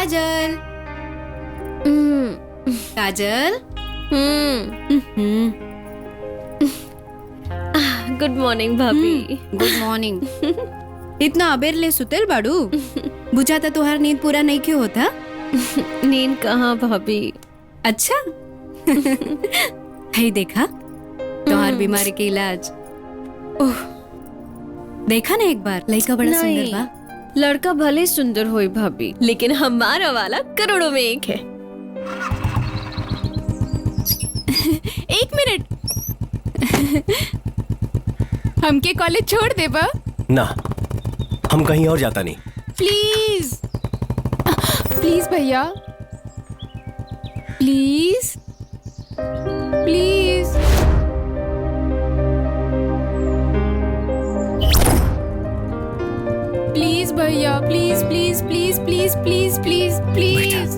Kajal Kajal good morning भाभी। Good morning. इतना अबेर ले सुतेल बाड़ू? बुझाता तुहार नींद पूरा नहीं क्यों होता? नींद कहाँ भाभी। अच्छा है देखा तुहार बीमारी के इलाज। ओह देखा ना एक बार, लड़का बड़ा सुंदर बा। लड़का भले सुंदर होई भाभी, लेकिन हमारा वाला करोड़ों में एक है। एक मिनट हमके कॉलेज छोड़ दे बा? ना, हम कहीं और जाता नहीं। प्लीज प्लीज भैया, प्लीज प्लीज। प्लीज भैया, please please please please please please please.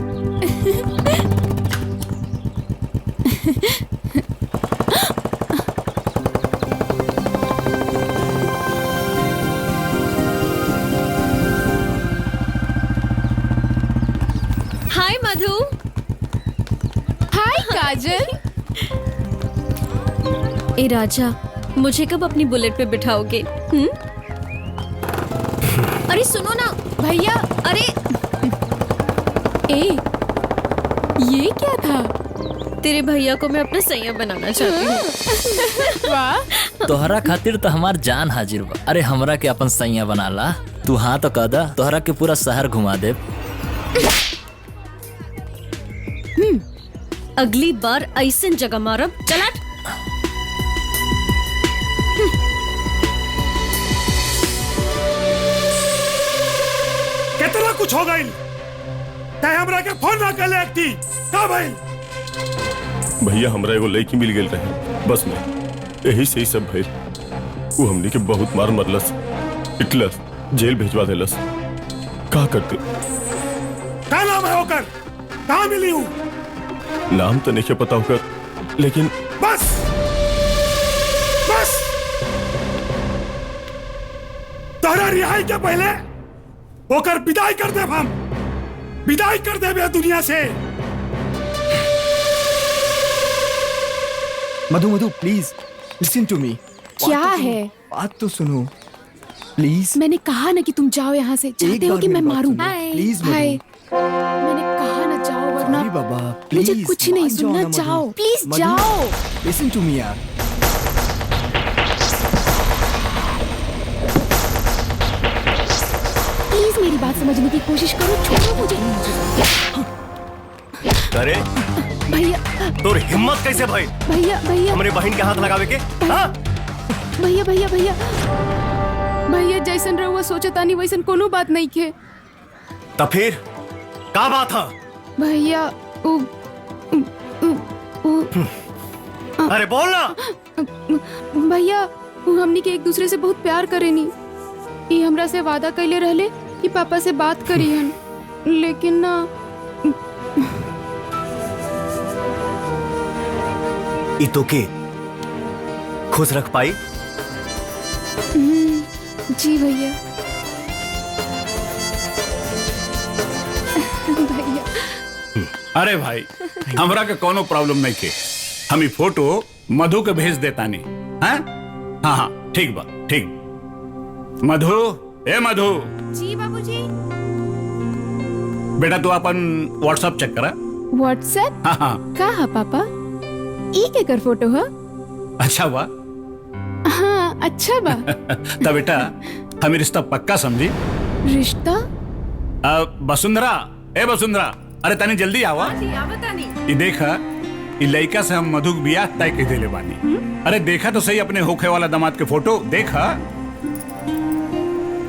Hi Madhu. Hi Kajal. ए राजा, मुझे कब अपनी बुलेट पे बिठाओगे? अरे सुनो ना भैया। अरे ए ये क्या था? तेरे भैया को मैं अपना सैया बनाना चाहती हूँ। वाह, तोहरा खातिर तो हमार जान हाजिर बा। अरे हमरा के अपन सैया बना ला। तू हाँ तो कह दा, तोहरा के पूरा शहर घुमा दे। अगली बार ऐसे जगह मारब। चला कितना कुछ हो गई। तय हमरा के फोन ना कर ले एकती का भाई? भैया हमरा एगो लड़की मिल गेल रहे बस में, यही से ही सब भइल। वो हमनी के बहुत मार मरलस, पिटलस, जेल भेजवा देलस। का करते? का नाम है होकर? कहाँ मिली हूँ? नाम तो नहीं पता होकर, लेकिन बस बस तोहरा रिहाई के पहले होकर विदाई कर दे। हम विदाई कर दे दुनिया से। मधु मधु प्लीज लिसन टू मी। क्या है? बात तो सुनो प्लीज। मैंने कहा ना कि तुम जाओ यहाँ से। चाहते हो कि मैं मारूं? प्लीज हाय, मैंने कहा ना जाओ, वरना बाबा प्लीज मुझे कुछ नहीं सुनना। जाओ प्लीज, जाओ। लिसन टू मी यार। प्लीज मेरी बात समझने की कोशिश करो, छोड़ो मुझे। अरे भैया तोर हिम्मत कैसे भाई? भैया भैया हमरे बहन के हाथ लगावे के? हाँ? भैया भैया भैया भैया, जैसन रहुआ सोचतानी वैसन कोनो बात नहीं खे। तो फिर का बात है? भैया अरे बोल ना। भैया हमनी के एक दूसरे से बहुत प्यार करेनी। ये हमरा से वादा कैले रहले कि पापा से बात करी हन, लेकिन ना। ई तो के खुश रख पाई? जी भैया। भैया अरे भाई, हमरा के कोनो प्रॉब्लम नहीं के। हम ई फोटो मधु के भेज देता नहीं। हाँ हाँ ठीक बा, ठीक। मधु, ए मधु। जी बाबूजी। बेटा तू अपन व्हाट्सएप चेक करा। व्हाट्सएप? हाँ हाँ। का है पापा? ई के कर फोटो है? अच्छा बा। हाँ अच्छा बा। तब बेटा हम रिश्ता पक्का समझी। रिश्ता? वसुंधरा, ए वसुंधरा, अरे तनी जल्दी आवा। ये देखा, ये लड़का से हम मधु बियाह तय कर देले बानी। अरे देखा तो सही अपने होखे वाला दामाद के फोटो देखा।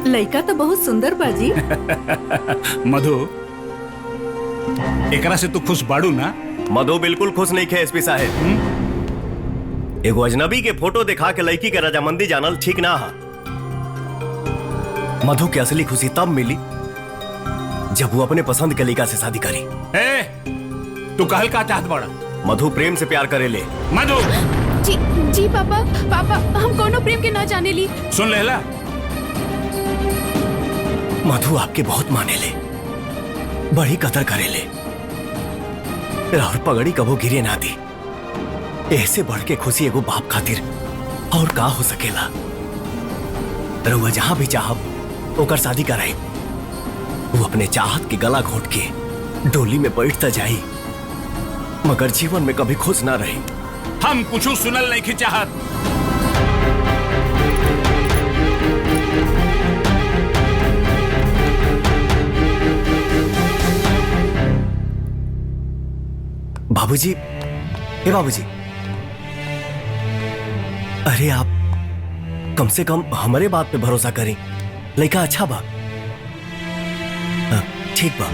लड़का तो बहुत सुंदर बाजी। मधु, एकरा से तू खुश बाड़ू ना? मधु बिल्कुल खुश नहीं खे एसपी साहब। एगो अजनबी के फोटो दिखा के लड़की के रजामंदी जानल ठीक ना है। मधु की असली खुशी तब मिली जब वो अपने पसंद के लड़का से शादी करी। ए, तू कहल का चाहत बड़ा? मधु प्रेम से प्यार करे ले। मधु। जी जी पापा, पापा हम कोनो प्रेम के ना जाने ली। सुन लेला, मधु आपके बहुत माने ले, बड़ी कदर करेले। और पगड़ी कबो गिरे ना दी। ऐसे बढ़ के खुशी एगो बाप खातिर और का हो सकेला। रउआ जहां भी चाहब ओकर शादी कराई। वो अपने चाहत के गला घोट के डोली में बैठता जाई, मगर जीवन में कभी खुश ना रही। हम कुछ सुनल नहीं की चाहत। बाबूजी, हे बाबूजी, अरे आप कम से कम हमारे बात पे भरोसा करें। लड़का अच्छा बा। हाँ, ठीक बा।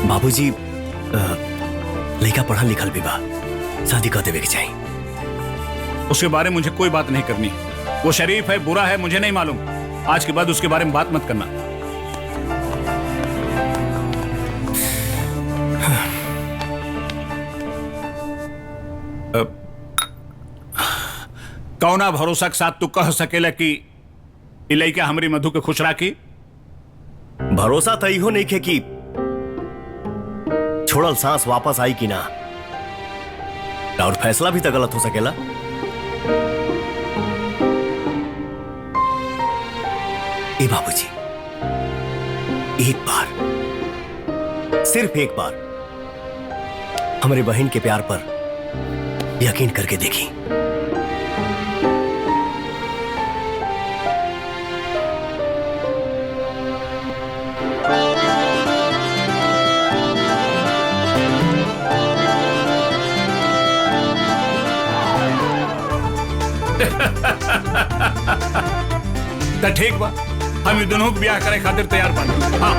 बाबूजी, लड़का पढ़ा लिखल भी बा, शादी कर देवे के चाहिए। उसके बारे में मुझे कोई बात नहीं करनी। वो शरीफ है, बुरा है, मुझे नहीं मालूम। आज के बाद उसके बारे में बात मत करना। कौना भरोसा के साथ तू कह सकेला कि लइका हमरी मधु के खुश राखी? भरोसा तो इहो नहीं खे कि छोड़ल सांस वापस आई कि ना। और फैसला भी तो गलत हो सकेला। ए बाबूजी, एक बार, सिर्फ एक बार हमारे बहन के प्यार पर यकीन करके देखी। तो ठीक बा, हम ये दोनों ब्याह करे खातिर तैयार बा। हाँ।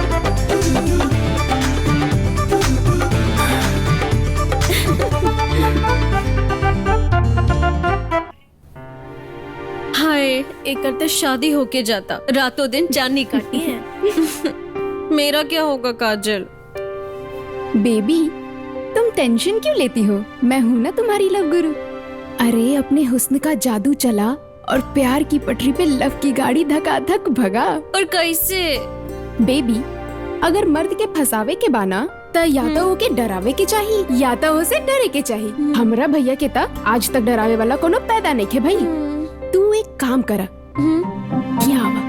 हाय, एक तो शादी होके जाता, रातों दिन चांदनी काटी है। मेरा क्या होगा काजल? बेबी, तुम टेंशन क्यों लेती हो? मैं हूँ ना तुम्हारी लव गुरु। अरे अपने हुस्न का जादू चला और प्यार की पटरी पे लव की गाड़ी धकाधक भगा। और कैसे? बेबी, अगर मर्द के फसावे के बाना त या तो ओके डरावे के चाहिए या तो उसे डरे के चाहिए। हमरा भैया के ता आज तक डरावे वाला कोनो पैदा नहीं खे भाई। तू एक काम करा, यहाँ आवा।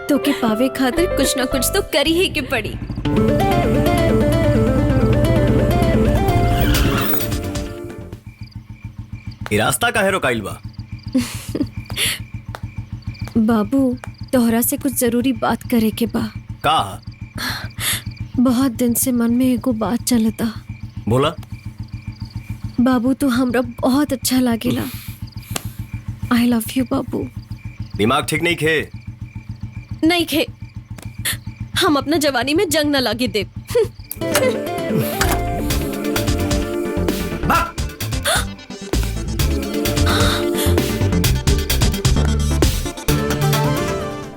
तो के पावे खातिर कुछ ना कुछ तो करी ही के पड़ी। ये रास्ता काहे रोकाइल बा? बाबू, तोहरा से कुछ जरूरी बात करे के बा। का? बहुत दिन से मन में एगो बात चलता। बोला। बाबू, तू हमरा बहुत अच्छा लागेला। आई लव यू बाबू। दिमाग ठीक नहीं खे? नहीं खे, हम अपना जवानी में जंग न लागे दे।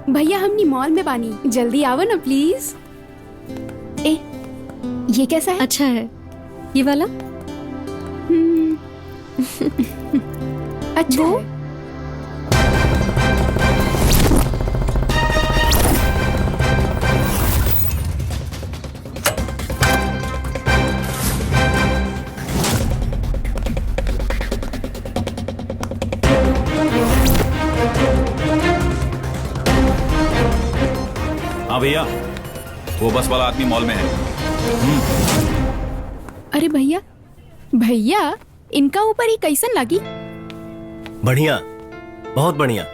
भैया, हमनी मॉल में बानी, जल्दी आओ ना प्लीज। ए, ये कैसा है? अच्छा है, ये वाला। अच्छा वो? है। हाँ भैया, वो बस वाला आदमी मॉल में है। अरे भैया, भैया इनका ऊपर ही कैसन लगी? बढ़िया, बहुत बढ़िया।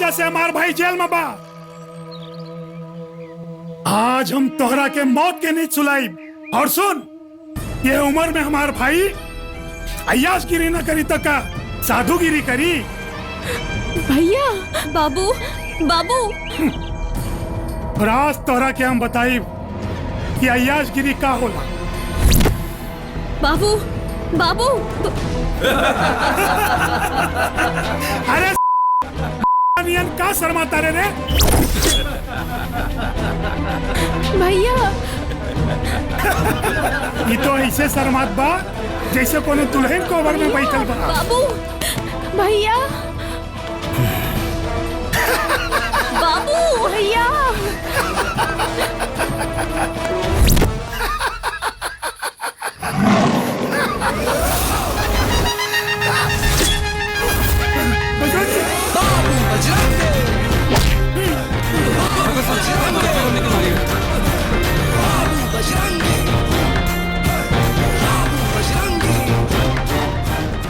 वजह से हमार भाई जेल में बा। आज हम तोहरा के मौत के नींद सुलाई। और सुन, ये उम्र में हमार भाई अय्याशगिरी न करी तो का साधुगिरी करी। भैया बाबू बाबू और आज तोहरा के हम बताई कि अय्याशगिरी का होला। बाबू बाबू अरे नियन का शर्माता रे? भैया ये तो ऐसे शर्मात बा जैसे कोनो दुल्हन कोवर में बैठल बा। बाबू भैया बाबू भैया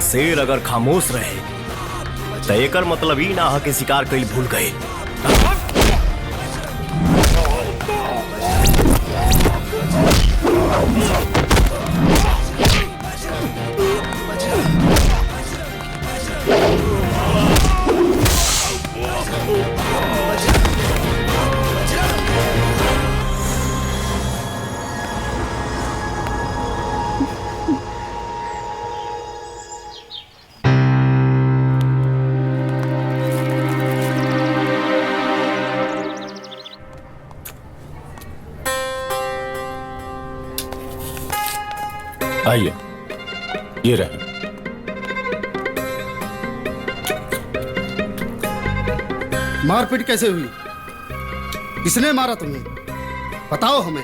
शेर अगर खामोश रहे तो एकर मतलब ही ना के शिकार कईल भूल गए। आइए, ये रहे। मारपीट कैसे हुई? किसने मारा तुम्हें? बताओ हमें।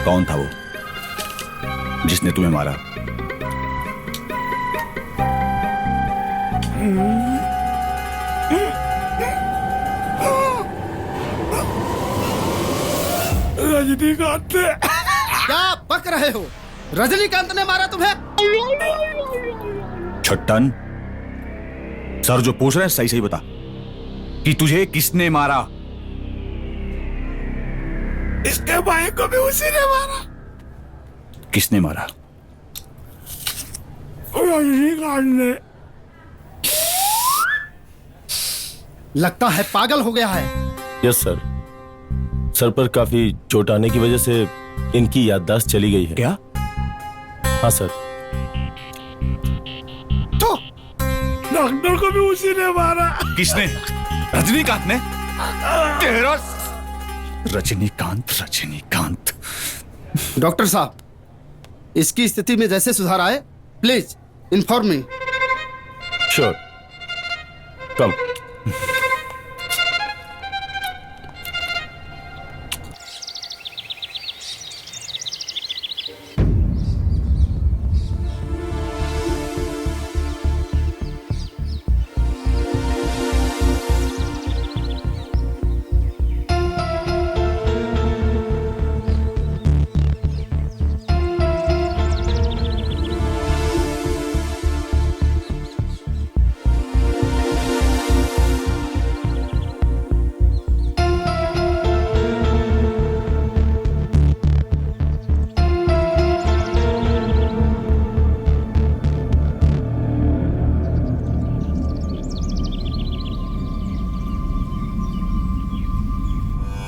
कौन था वो जिसने तुम्हें मारा? रजनीकांत। क्या बक रहे हो? रजनीकांत ने मारा तुम्हें? छट्टन, सर जो पूछ रहे हैं सही सही बता कि तुझे किसने मारा? इसके भाई को भी उसी ने मारा। किसने मारा? रजनीकांत ने। लगता है पागल हो गया है। यस सर, सर पर काफी चोट आने की वजह से इनकी याददाश्त चली गई है। क्या? हाँ सर। तो डॉक्टर को भी उसी ने मारा। किसने? रजनीकांत ने? तेरा रजनीकांत रजनीकांत। डॉक्टर साहब, इसकी स्थिति में जैसे सुधार आए प्लीज इन्फॉर्म मी। श्योर, कम।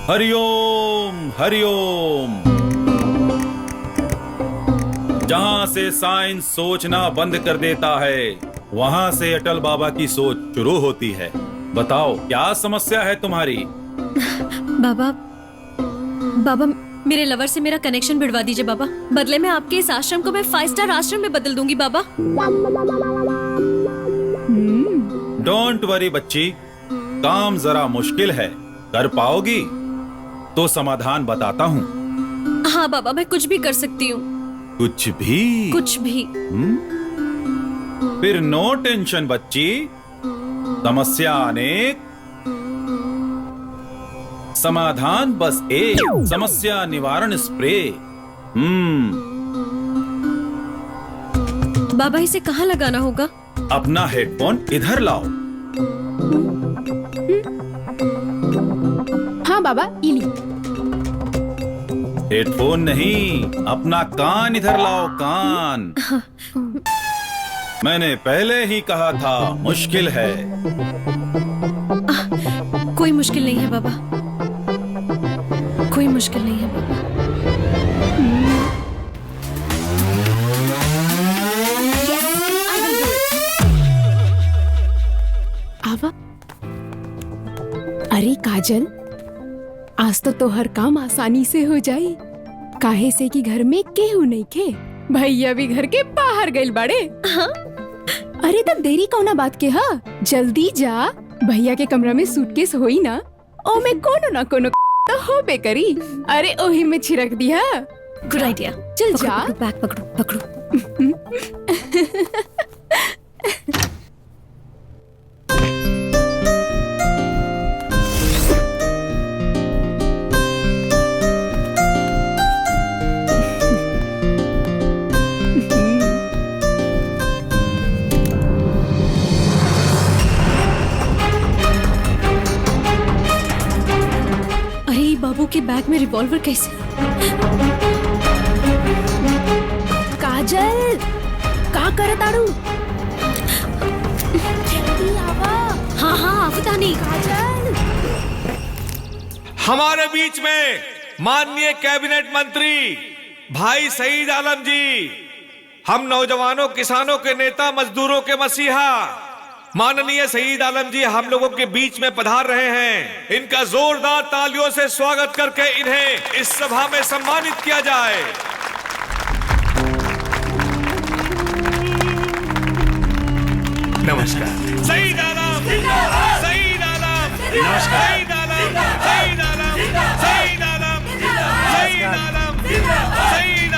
हरिओम हरिओम। जहां से साइंस सोचना बंद कर देता है वहां से अटल बाबा की सोच शुरू होती है। बताओ क्या समस्या है तुम्हारी? बाबा बाबा मेरे लवर से मेरा कनेक्शन भिड़वा दीजिए बाबा। बदले में आपके इस आश्रम को मैं 5 स्टार आश्रम में बदल दूंगी बाबा। डोंट वरी बच्ची, काम जरा मुश्किल है, कर पाओगी तो समाधान बताता हूँ। हाँ बाबा, मैं कुछ भी कर सकती हूँ। कुछ भी? कुछ भी। फिर नो टेंशन बच्ची, समस्या अनेक, समाधान बस एक। समस्या निवारण स्प्रे। बाबा इसे कहाँ लगाना होगा? अपना हेडफोन इधर लाओ। हाँ बाबा इली। हेडफोन नहीं, अपना कान इधर लाओ, कान। मैंने पहले ही कहा था मुश्किल है। कोई मुश्किल नहीं है बाबा, कोई मुश्किल नहीं है बाबा। आवा। अरे काजल, आज तो तोहर काम आसानी से हो जाई। काहे से कि घर में केहू नहीं खे, भैया भी घर के बाहर गइल बाड़े। हाँ? अरे तब देरी कौना बात के हा, जल्दी जा। भैया के कमरा में सूटकेस होई ना, ओ में कोनो ना कोनो तो होबे करी। अरे ओही में छिड़क दिया। Good idea. चल जा। बैग पकड़ो पकड़ो। अरे बाबू के बैग में रिवॉल्वर कैसे? काजल, का करत आड़ू? जल्दी आवा। हाँ हाँ आवतानी। काजल। हमारे बीच में माननीय कैबिनेट मंत्री भाई सईद आलम जी, हम नौजवानों किसानों के नेता मजदूरों के मसीहा माननीय सईद आलम जी हम लोगों के बीच में पधार रहे हैं। इनका जोरदार तालियों से स्वागत करके इन्हें इस सभा में सम्मानित किया जाए। नमस्कार। सईद आलम, सईद आलम, सईद आलम, सईद आलम, सईद आलम, सईद आलम, सईद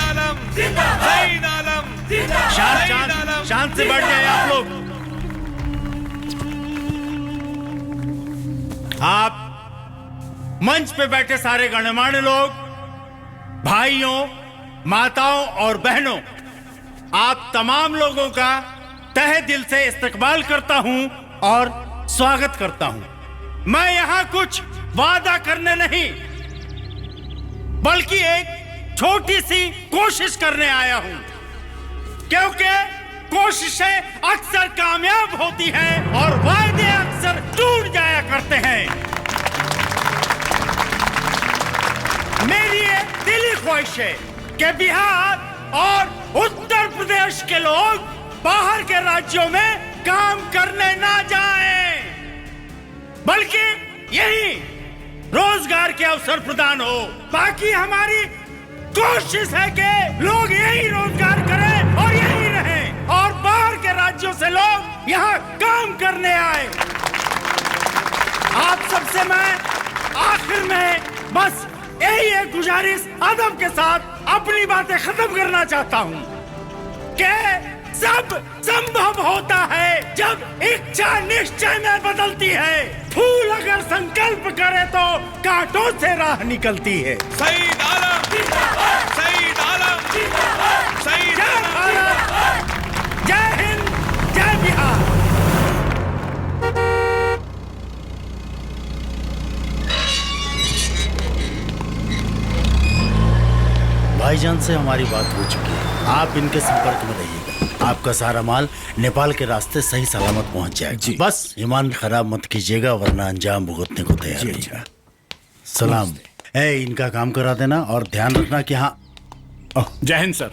आलम, सईद आलम। शांत से बैठ जाए आप लोग। आप मंच पे बैठे सारे गणमान्य लोग, भाइयों, माताओं और बहनों, आप तमाम लोगों का तहे दिल से इस्तकबाल करता हूं और स्वागत करता हूं। मैं यहां कुछ वादा करने नहीं, बल्कि एक छोटी सी कोशिश करने आया हूं, क्योंकि कोशिशें अक्सर कामयाब होती हैं और वायदे अक्सर टूट जाया करते हैं। मेरी ये दिली ख्वाहिश है कि बिहार और उत्तर प्रदेश के लोग बाहर के राज्यों में काम करने ना जाएं, बल्कि यही रोजगार के अवसर प्रदान हो। बाकी हमारी कोशिश है कि लोग यही रोजगार करें और यही रहें, और बाहर के राज्यों से लोग यहाँ काम करने आए। आप सबसे मैं आखिर में बस यही एक गुजारिश अदब के साथ अपनी बातें खत्म करना चाहता हूँ कि सब संभव होता है जब इच्छा निश्चय में बदलती है। फूल अगर संकल्प करे तो कांटों से राह निकलती है। सईद आलम, सईद आलम, सईद भारत, जय हिंद, जय बिहार। भाईजान से हमारी बात हो चुकी है, आप इनके संपर्क में रहिएगा। आपका सारा माल नेपाल के रास्ते सही सलामत पहुंच जाएगा। बस ईमान खराब मत कीजिएगा, वरना अंजाम भुगतने को तैयार रहिएगा। सलाम। इनका काम करा देना और ध्यान रखना कि हाँ। जय हिंद सर।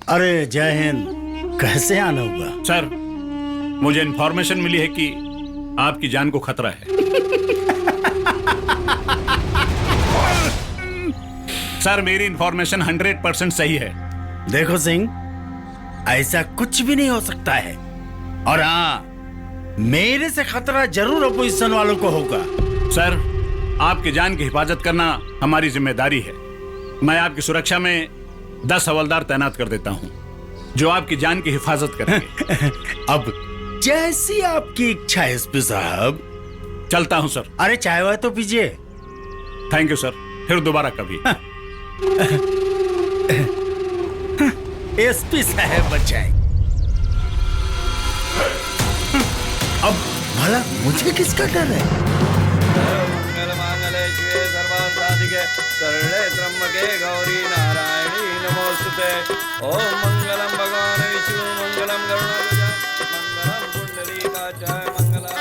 अरे जय हिंद। कैसे आना हुआ? सर, मुझे इन्फॉर्मेशन मिली है कि आपकी जान को खतरा है। सर, मेरी इन्फॉर्मेशन 100% सही है। देखो सिंह, ऐसा कुछ भी नहीं हो सकता है, और हाँ, मेरे से खतरा जरूर अपोजिशन वालों को होगा। सर, आपकी जान की हिफाजत करना हमारी जिम्मेदारी है। मैं आपकी सुरक्षा में 10 हवलदार तैनात कर देता हूँ, जो आपकी जान की हिफाजत करेंगे। अब जैसी आपकी इच्छा एसपी साहब। चलता हूँ सर। अरे चाय वाय तो पीजिए। थैंक यू सर, फिर दोबारा कभी। एसपी साहब बचाए। अब साला मुझे किसका डर है? मंगल मांगले शिवे सर्वार्थ साधिके शरणे त्र्यंबके गौरी नारायणी नमोस्तुते। ओम मंगलम भगवान विष्णु मंगलम गरुड़ध्वज मंगलम पुंडरीकाक्षाय मंगलाय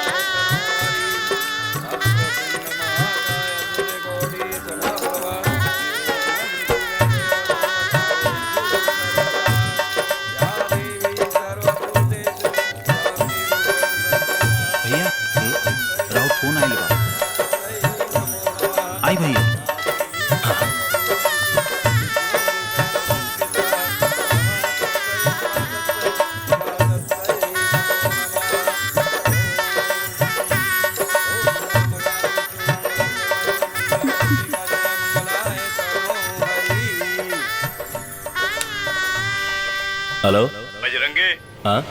भैया राउत फोन आइल बा। आई भैया। हेलो बजरंगी। हाँ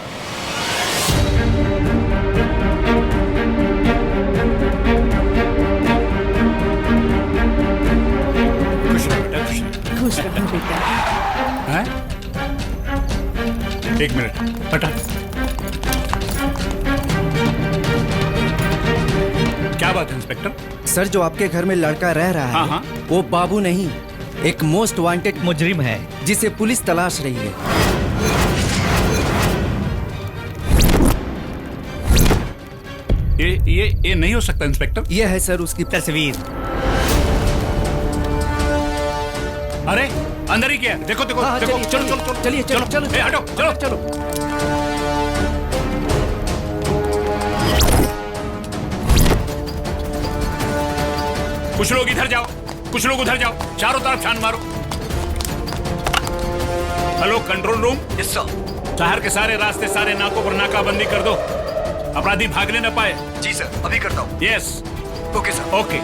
खुश रहो बेटा, खुश रहो। खुश रहो बेटा। हैं? एक मिनट हटा। क्या बात है इंस्पेक्टर? सर, जो आपके घर में लड़का रह रहा हाँ, है हाँ। वो बाबू नहीं, एक मोस्ट वांटेड मुजरिम है जिसे पुलिस तलाश रही है। ये नहीं हो सकता इंस्पेक्टर। ये है सर उसकी तस्वीर। अरे अंदर ही क्या है? देखो देखो हाँ, देखो। चलिए, चलो चलो चलो चलिए, चलो, चलो, ए, हटो चलो चलो। कुछ लोग इधर जाओ, कुछ लोग उधर जाओ, चारों तरफ छान मारो। Hello control room. यस सर। शहर के सारे रास्ते, सारे नाकों पर नाकाबंदी कर दो, अपराधी भागने न पाए। जी सर, अभी करता हूँ। यस ओके सर। ओके।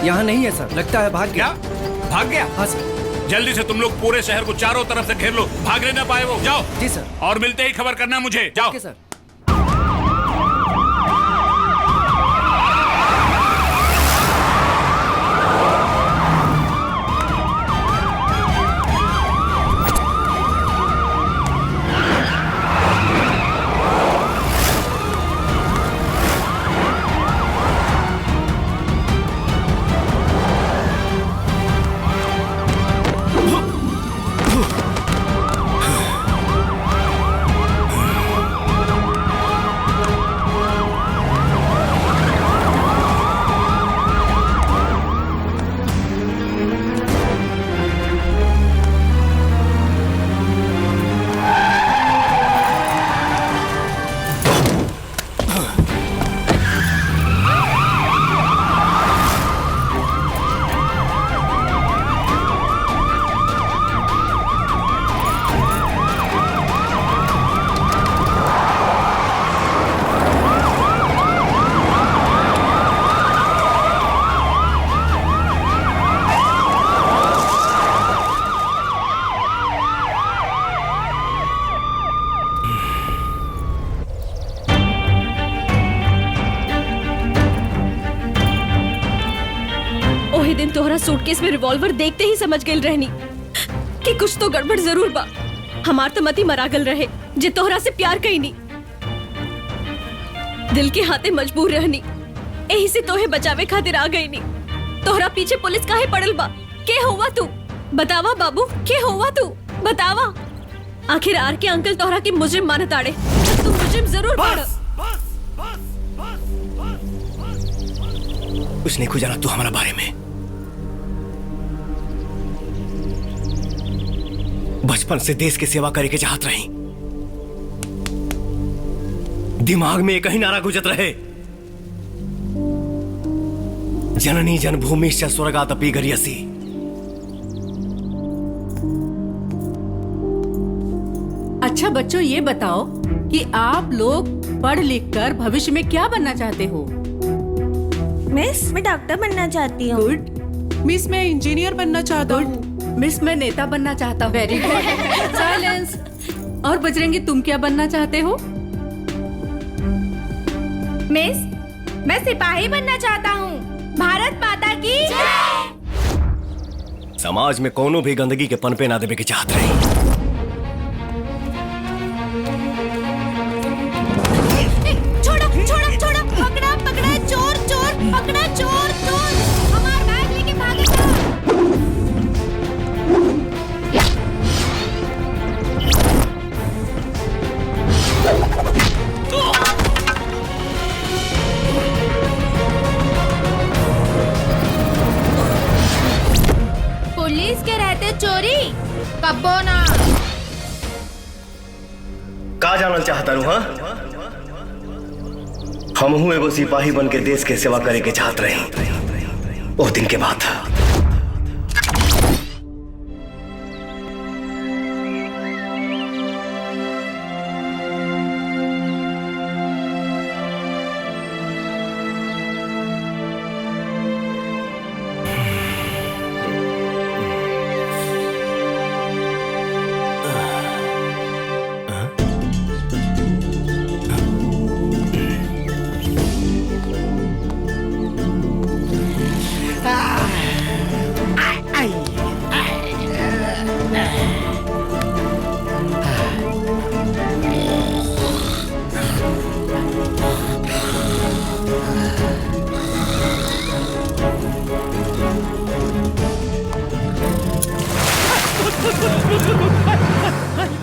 यहाँ नहीं है सर, लगता है भाग क्या गया। भाग गया? हाँ सर। जल्दी से तुम लोग पूरे शहर को चारों तरफ से घेर लो, भागने न पाए वो। जाओ। जी सर। और मिलते ही खबर करना मुझे। जाओ। ओके सर। दिन तोहरा सूटकेस में रिवॉल्वर देखते ही समझ गई रहनी कि कुछ तो गड़बड़ जरूर बा। हमार तो मती मरागल रहे जे तोहरा से प्यार कई नहीं, दिल के हाथे मजबूर रहनी, यही से तोहे बचावे खातिर आ गई नहीं। तोहरा पीछे पुलिस काहे पड़ल बा? के हुआ तू? बतावा बाबू, के हुआ तू? बतावा। आखिर आर के अंकल तोहरा के मुजरिम मानत आड़े, तू मुजरिम जरूर पड़। कुछ नहीं जाना तू हमारा बारे में। बचपन से देश की सेवा करे के चाहत रही, दिमाग में एक ही नारा गुजर रहे, जननी जन्मभूमि स्वर्गादपि गरीयसी। अच्छा बच्चों, ये बताओ कि आप लोग पढ़ लिख कर भविष्य में क्या बनना चाहते हो? मिस, मैं डॉक्टर बनना चाहती हूँ। गुड। मिस, मैं इंजीनियर बनना चाहता हूँ। मिस, मैं नेता बनना चाहता हूँ। Very good. साइलेंस। और बजरंगी, तुम क्या बनना चाहते हो? मिस, मैं सिपाही बनना चाहता हूँ। भारत माता की जय। समाज में कोनो भी गंदगी के पनपे ना देवे के चाहत रही। पुलिस के रहते चोरी कब्बो ना। का जानल चाहता रू? हाँ, हम हूँ एगो सिपाही बन के देश के सेवा करे के चाहत रही। वो दिन के बाद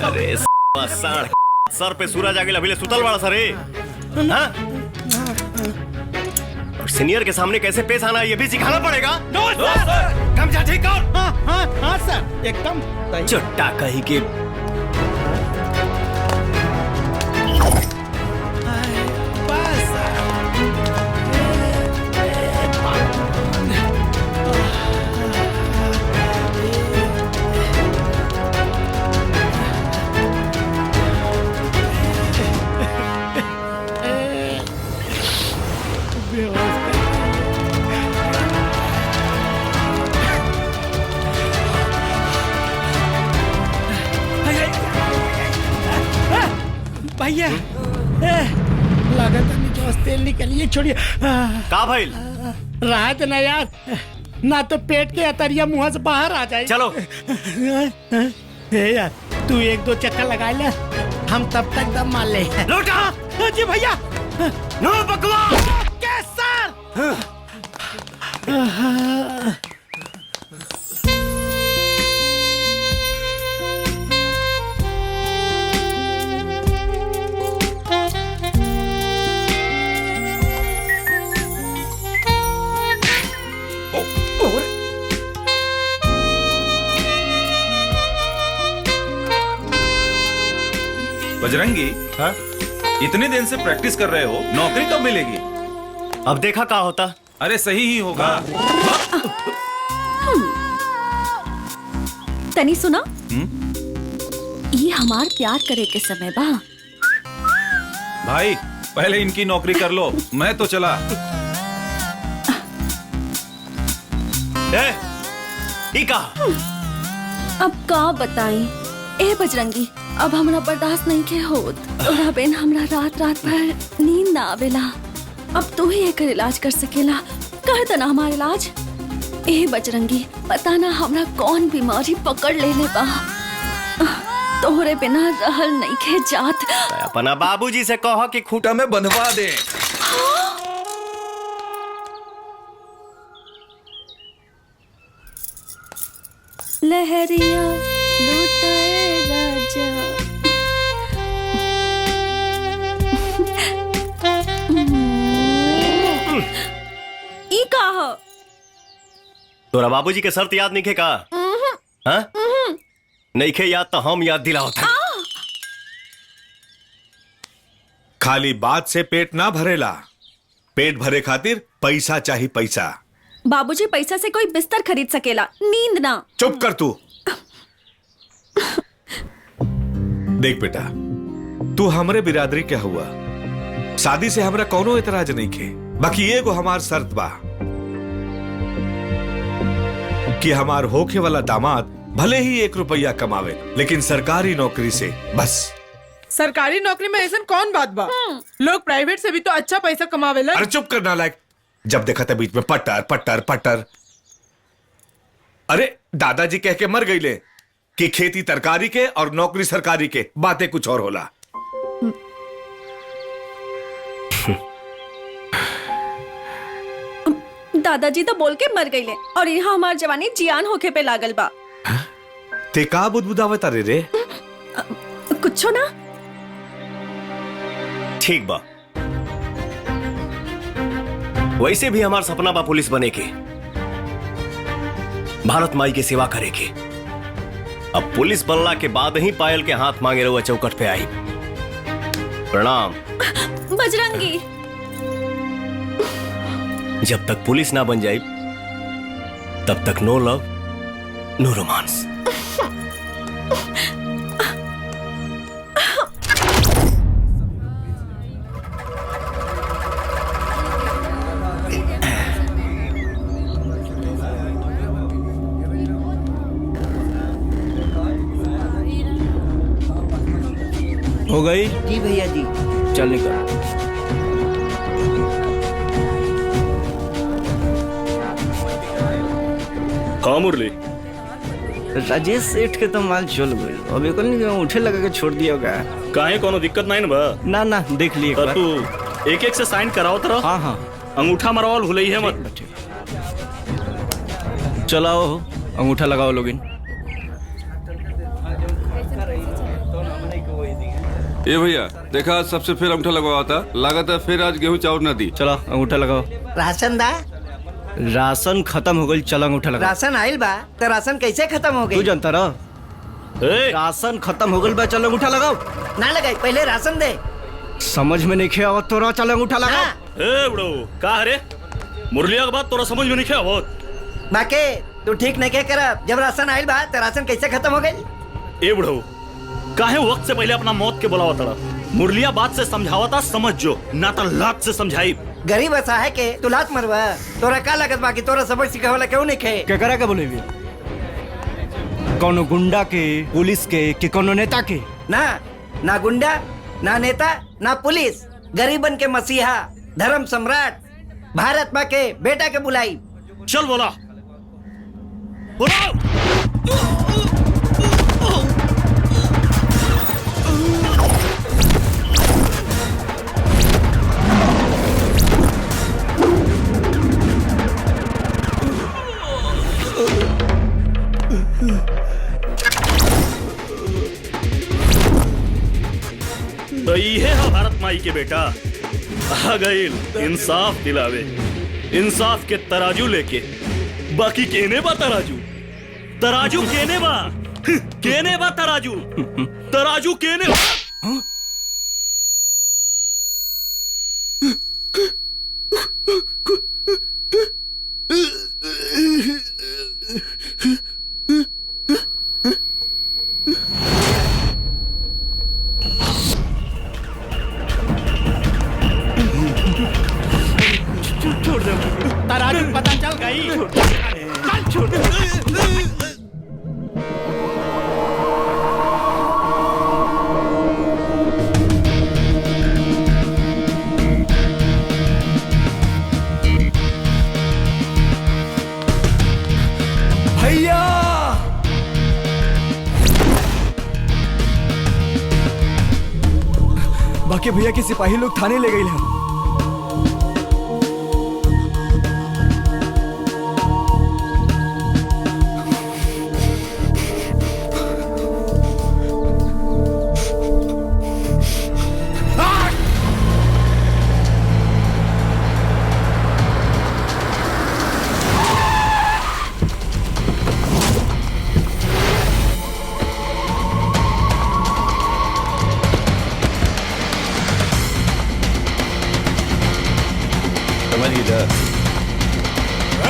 अरे साढ़ सर पे सूरज आगे अभी सुतल बड़ा सर। हाँ? और सीनियर के सामने कैसे पेश आना ये भी सिखाना पड़ेगा। समझा ठीक और? हाँ सर एकदम चुट्टा कही के भैया लागत जो तेल निकलिए छोड़िए। का भइल? राहत ना यार, ना तो पेट के अतरिया मुंह से बाहर आ जाए। चलो यार तू एक दो चक्कर लगा ले, हम तब तक दम मार ले। लौटा जी भैया। नो बकवास। ओके सर। बजरंगी, हाँ? इतने दिन से प्रैक्टिस कर रहे हो, नौकरी कब मिलेगी? अब देखा क्या होता। अरे सही ही होगा। तनी सुना, ये हमार प्यार करे के समय बा। भाई पहले इनकी नौकरी कर लो, मैं तो चला। अब का बताई ए बजरंगी, अब हमरा बर्दाश्त नहीं के होत। तोरा बिन हमरा रात रात भर नींद ना आवेला। अब तू ही एकर इलाज कर सकेला, कर देना हमारा इलाज। ए बजरंगी, पता ना हमरा कौन बीमारी पकड़ ले बा, तोहरे बिना रहल नहीं के जात। अपना बाबूजी से कहो कि खूंटा में बंधवा दे। लहरिया लुटाए राजा। ई का हो? तोरा बाबूजी के शर्त याद नहीं खे का? हाँ? नहीं खे याद तो हम याद दिलाओ था। खाली बात से पेट ना भरेला, पेट भरे खातिर पैसा चाहिए पैसा। बाबूजी पैसा से कोई बिस्तर खरीद सकेला, नींद ना। चुप कर तू। देख बेटा, तू हमरे बिरादरी क्या हुआ, शादी से हमरा कोनो एतराज नहीं खे। बाकी एगो हमार शर्त बा कि हमार होखे वाला दामाद भले ही 1 रुपया कमावे, लेकिन सरकारी नौकरी से बस। सरकारी नौकरी में ऐसा कौन बात बा? लोग प्राइवेट से भी तो अच्छा पैसा कमावेला। अरे चुप करना लायक, जब देखा था बीच में पट्टर पट्टर पट्टर। अरे दादाजी कह के मर गईले कि खेती तरकारी के और नौकरी सरकारी के, बातें कुछ और होला। दादाजी तो बोल के मर गईले और यहाँ हमार जवानी जियान होके पे लागल बा। ते का बुदबुदावत रे? कुछो ना। ठीक बा। वैसे भी हमार सपना बा पुलिस बने के, भारत माई के सेवा करे के। अब पुलिस बनला के बाद ही पायल के हाथ मांगे रहुआ चौकट पे आई। प्रणाम। बजरंगी, जब तक पुलिस ना बन जाए तब तक नो लव नो रोमांस। हो गई? जी भैया जी। चल निकल। हाँ मुरली, राजेश सेठ के तो माल चल गई, अब एक उठे लगा के छोड़ दिया होगा। काहे कोनो दिक्कत नहीं ना बा? ना ना देख लिए तू एक एक से साइन कराओ तरह। हाँ हाँ अंगूठा मरवाल भूल है मत। चलाओ अंगूठा लगाओ लोगिन। ये भैया देखा, सबसे फिर अंगूठा लगवा था, लागत है फिर आज गेहूं चाउर न दी। चलो अंगूठा लगाओ। राशन दा राशन खत्म हो गई, चलो अंगूठा लगाओ। राशन आइल बा तो राशन कैसे खत्म हो तू गई? जानता रह, राशन खत्म हो गई बा, चलो अंगूठा लगाओ। ना लगाई, पहले राशन दे। समझ में नहीं खे आवत तोरा, चलो अंगूठा लगाओ। ए बड़ो का रे, मुरलिया के बात तोरा समझ में नहीं आवत। बाके तू ठीक नहीं क्या करब, जब राशन आइल बा तो राशन कैसे खत्म हो गई? ए बड़ो काहे वक्त से पहले अपना मौत के बुलावा तड़ा। मुरलिया बात से समझावता समझ जो, ना तो लात से समझाई। गरीब ऐसा है के तू लात मरवा, तोरा का लगत बाकी तोरा सबक सिखावला क्यों नहीं खे? क्या करा के बोले भी? कोनो गुंडा के, पुलिस के कि कोनो नेता के? ना ना गुंडा, ना नेता, ना पुलिस, गरीबन के मसीहा, धर्म सम्राट, भारत माँ के बेटा के बुलाई। चल बोला बोला। तो ये है भारत माई के बेटा आ गई इंसाफ दिलावे, इंसाफ के तराजू लेके। बाकी केने बा तराजू, तराजू केने बा, केने बा तराजू, तराजू केने बा। तराजू पता चल गई। छोड़ दे। भैया बाकी भैया के सिपाही लोग थाने ले गए हैं।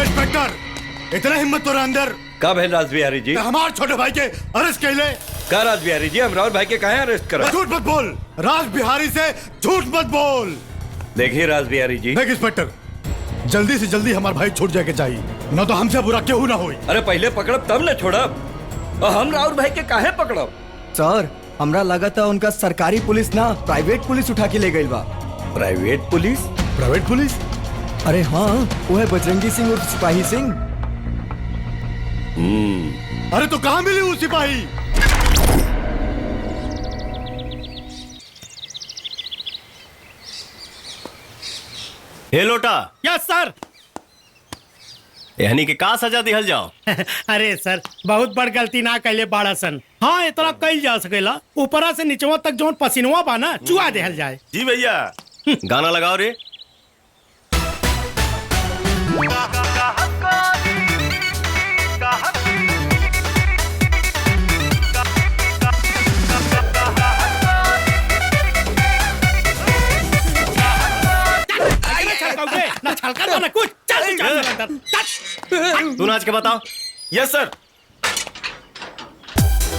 इंस्पेक्टर, इतना हिम्मत तो अंदर का भैल राज बिहारी जी? हमारे छोटे भाई के अरेस्ट कैले। का राज बिहारी जी, हम राहुल भाई के कहा अरेस्ट करा? झूठ मत बोल, राज बिहारी से झूठ मत बोल। देखिए राज बिहारी जी, देख इंस्पेक्टर, जल्दी से जल्दी हमारे भाई छूट जाके चाहिए, न तो हमसे बुरा क्यों ना होई। अरे पहले पकड़ब तब न छोड़ब, और हम राहुल भाई के काहे पकड़ब? सर हमरा लगा था उनका सरकारी पुलिस ना प्राइवेट पुलिस उठा के ले गई बा। Private police? Private police? अरे हाँ, वो है बजरंगी सिंह उर्फ सिपाही सिंह। अरे तो कहाँ मिली वो सिपाही? हे लोटा। यस सर। यानी कि का सजा दिहल जाओ? अरे सर बहुत बड़ गलती ना कैले बाड़ा सन, हाँ इतना कल जा सकेला, ऊपरा से नीचवा तक जो पसीनवा बाना चुआ देहल जाए। जी भैया। गाना लगाओ रे। ना छलका दो ना कुछ। चल चल तू नाच के बताओ। यस सर।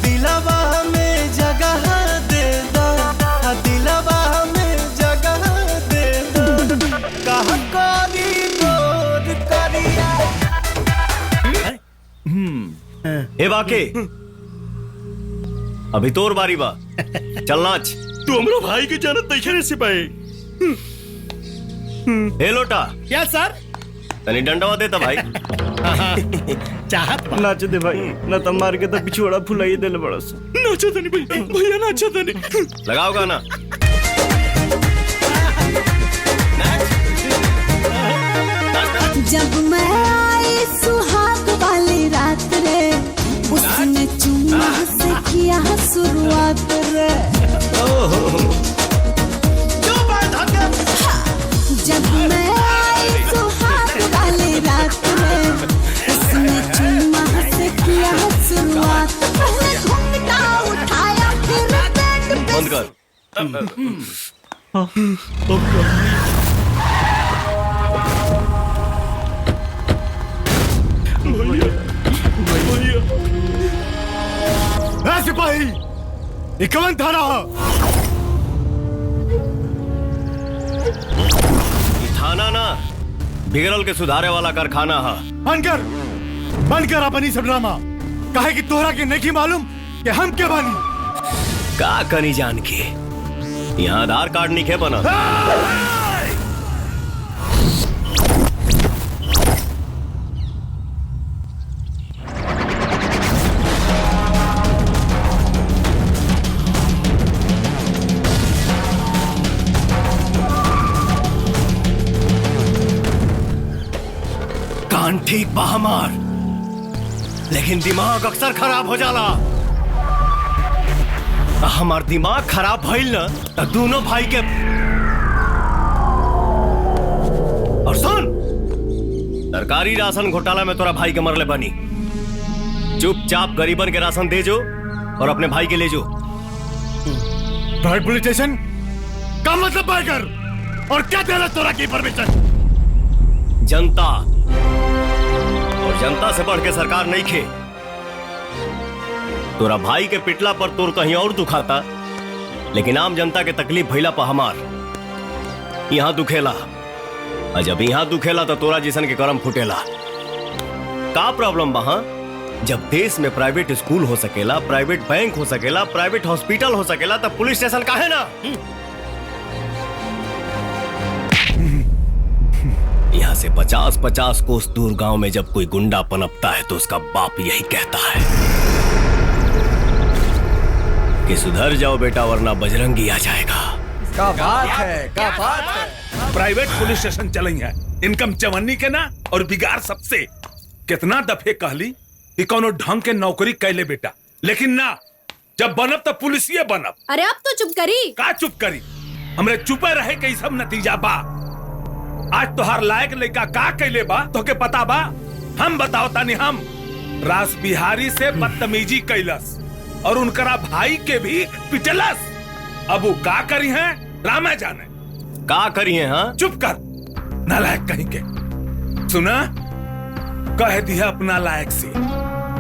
दिलवा में जगह दे दो, दिलवा में जगह दे दो, कहाँ कोरी गोद करिया। ए बाके, अभी तोर बारी बा, चल नाच। तू हमरो भाई के जानत नहीं रे सिपाही। ए लोटा। क्या सर? तनी डंडवा देता भाई। चाहत नाच दे भाई, न तो मार के तो पिछुड़ा फुलाई देले बड़ा सा। नाचा तनी भैया नाचा तनी। लगाओ गाना। जब मैं आई सुहाग वाली रात रे, उसने चुम्मा से किया शुरुआत रे। जब मैं आई सुहाग वाली रात रे, उसने चुम्मा से किया शुरुआत। पहले घूंघटा उठाया फिर बेड पे बंद कर। सिपाही, ये कौन था रहा? थाना ना, बिगड़ल के सुधारे वाला कारखाना है। बंद कर अपनी सब ड्रामा। काहे कि तोहरा के नहीं मालूम कि हम के बानी। का कनी जान के यहाँ आधार कार्ड नहीं के बना। कान ठीक बा हमार, लेकिन दिमाग अक्सर खराब हो जाला। हमार दिमाग खराब भइल न तो दोनों भाई के। और सुन, सरकारी राशन घोटाला में तोरा भाई के मरले बनी। चुपचाप गरीबन के राशन दे जो और अपने भाई के ले जो। पुलिस स्टेशन का मतलब कर और क्या देना तोरा की परमिशन? जनता, और जनता से बढ़ के सरकार नहीं खे। तोरा भाई के पिटला पर तोर कहीं और दुखाता, लेकिन आम जनता के तकलीफ भइला पर हमार यहाँ दुखेला। और जब यहाँ दुखेला तो तोरा जिसन के करम फुटेला। का प्रॉब्लम बहा? जब देश में प्राइवेट स्कूल हो सकेला, प्राइवेट बैंक हो सकेला, प्राइवेट हॉस्पिटल हो सकेला, तब पुलिस स्टेशन काहे ना? यहाँ से 50-50 कोस दूर गांव में जब कोई गुंडा पनपता है तो उसका बाप यही कहता है कि सुधर जाओ बेटा वरना बजरंगी आ जाएगा। क्या बात है, क्या बात है। प्राइवेट पुलिस स्टेशन चलेंगे, इनकम चवन्नी के ना और बिगाड़ सबसे। कितना दफे कहली कि कोनो ढंग के नौकरी कैले बेटा, लेकिन ना, जब बनब तो पुलिसिये बनब। अरे अब तो चुप करी। का चुप करी? हमरे चुपे रहे के सब नतीजा बा। आज तोहार लायक लड़का का कैले बा तो के पता बा? हम बताओ तानी। हम रास बिहारी से बदतमीजी कैलस और उनकरा भाई के भी पिटलस। अब वो का करी है रामा जाने। का करी है? हाँ चुप कर, नालायक कहीं के। सुना, कह दिया अपना लायक से,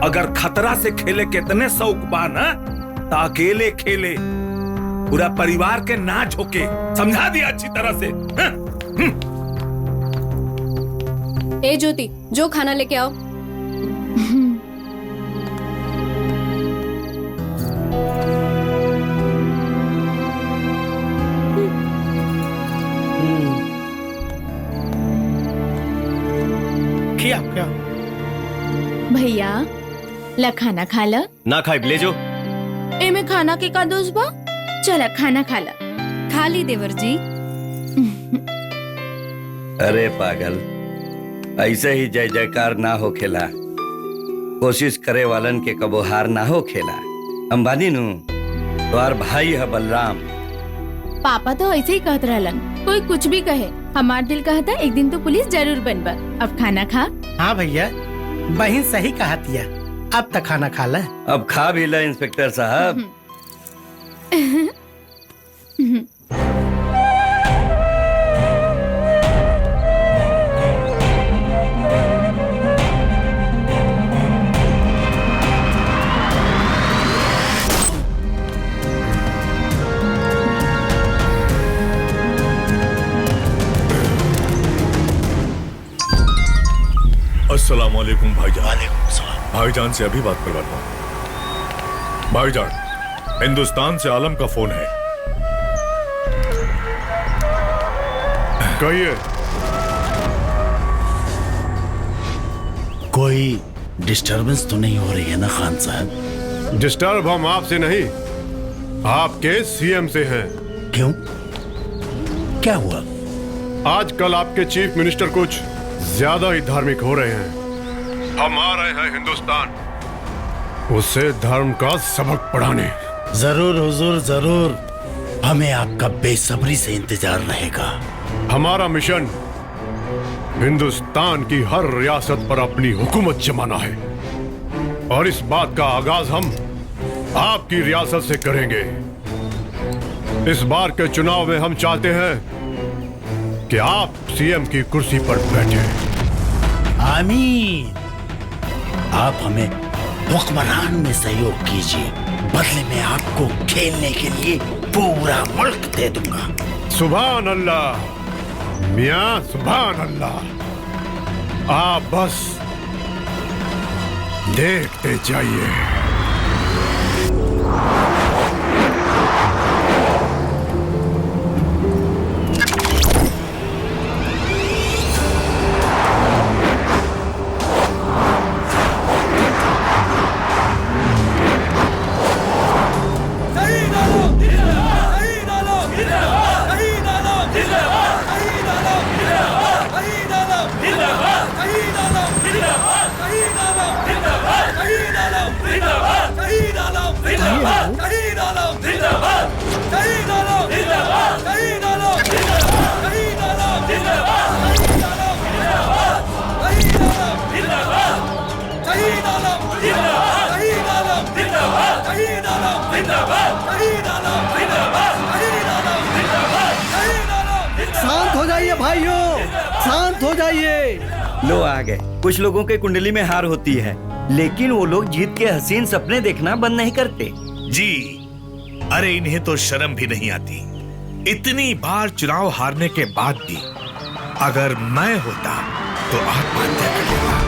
अगर खतरा से खेले कितने शौक बा ना तो अकेले खेले, पूरा परिवार के ना झोंके। समझा दिया अच्छी तरह से। ए ज्योति, जो खाना लेके आओ। क्या? भैया ला खाना खा ला। ना खाए ले जो। एमे खाना के का दोष बा? चला खाना खा ला। खा ली देवर जी। अरे पागल, ऐसे ही जय जयकार ना हो खेला। कोशिश करे वालन के कबो हार ना हो खेला। अंबानी नु तुम्हार भाई है बलराम। पापा तो ऐसे ही कहत रहलन, कोई कुछ भी कहे, हमार दिल कहता एक दिन तो पुलिस जरूर बनबा। अब खाना खा। हाँ भैया, बहन सही कहतिया, अब तक खाना खा ले। अब खा भी ले इंस्पेक्टर साहब। अस्सलाम वालेकुम भाईजान। भाईजान से अभी बात करवाता हूँ। भाईजान, हिंदुस्तान से आलम का फोन है। कहिए। कोई डिस्टरबेंस तो नहीं हो रही है ना खान साहब? डिस्टर्ब हम आपसे नहीं, आपके सीएम से हैं। क्यों, क्या हुआ? आजकल आपके चीफ मिनिस्टर कुछ ज्यादा ही धार्मिक हो रहे हैं। हम आ रहे हैं हिंदुस्तान, उसे धर्म का सबक पढ़ाने। जरूर हुजूर जरूर, हमें आपका बेसब्री से इंतजार रहेगा। हमारा मिशन हिंदुस्तान की हर रियासत पर अपनी हुकूमत जमाना है, और इस बात का आगाज हम आपकी रियासत से करेंगे। इस बार के चुनाव में हम चाहते हैं कि आप सीएम की कुर्सी पर बैठे। आमीन। आप हमें हुक्मरान में सहयोग कीजिए, बदले में आपको खेलने के लिए पूरा मुल्क दे दूंगा। सुभान अल्लाह मियां, सुभान अल्लाह। आप बस देखते जाइए। शांत हो जाइए भाइयों, शांत हो जाइए। लो आ गए। कुछ लोगों के कुंडली में हार होती है, लेकिन वो लोग जीत के हसीन सपने देखना बंद नहीं करते। जी, अरे इन्हें तो शर्म भी नहीं आती। इतनी बार चुनाव हारने के बाद भी अगर मैं होता तो आत्महत्या कर लेता।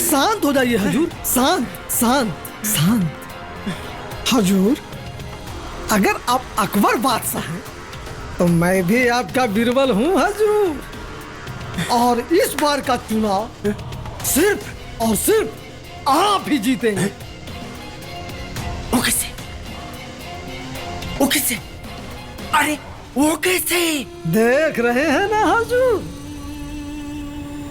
शांत हो जाइए हजूर, शांत शांत शांत। हजूर, अगर आप अकबर बादशाह हैं तो मैं भी आपका बीरबल हूँ हजूर, और इस बार का चुनाव सिर्फ और सिर्फ आप ही जीतेंगे। वो कैसे? वो कैसे? अरे वो कैसे? देख रहे हैं ना हजूर,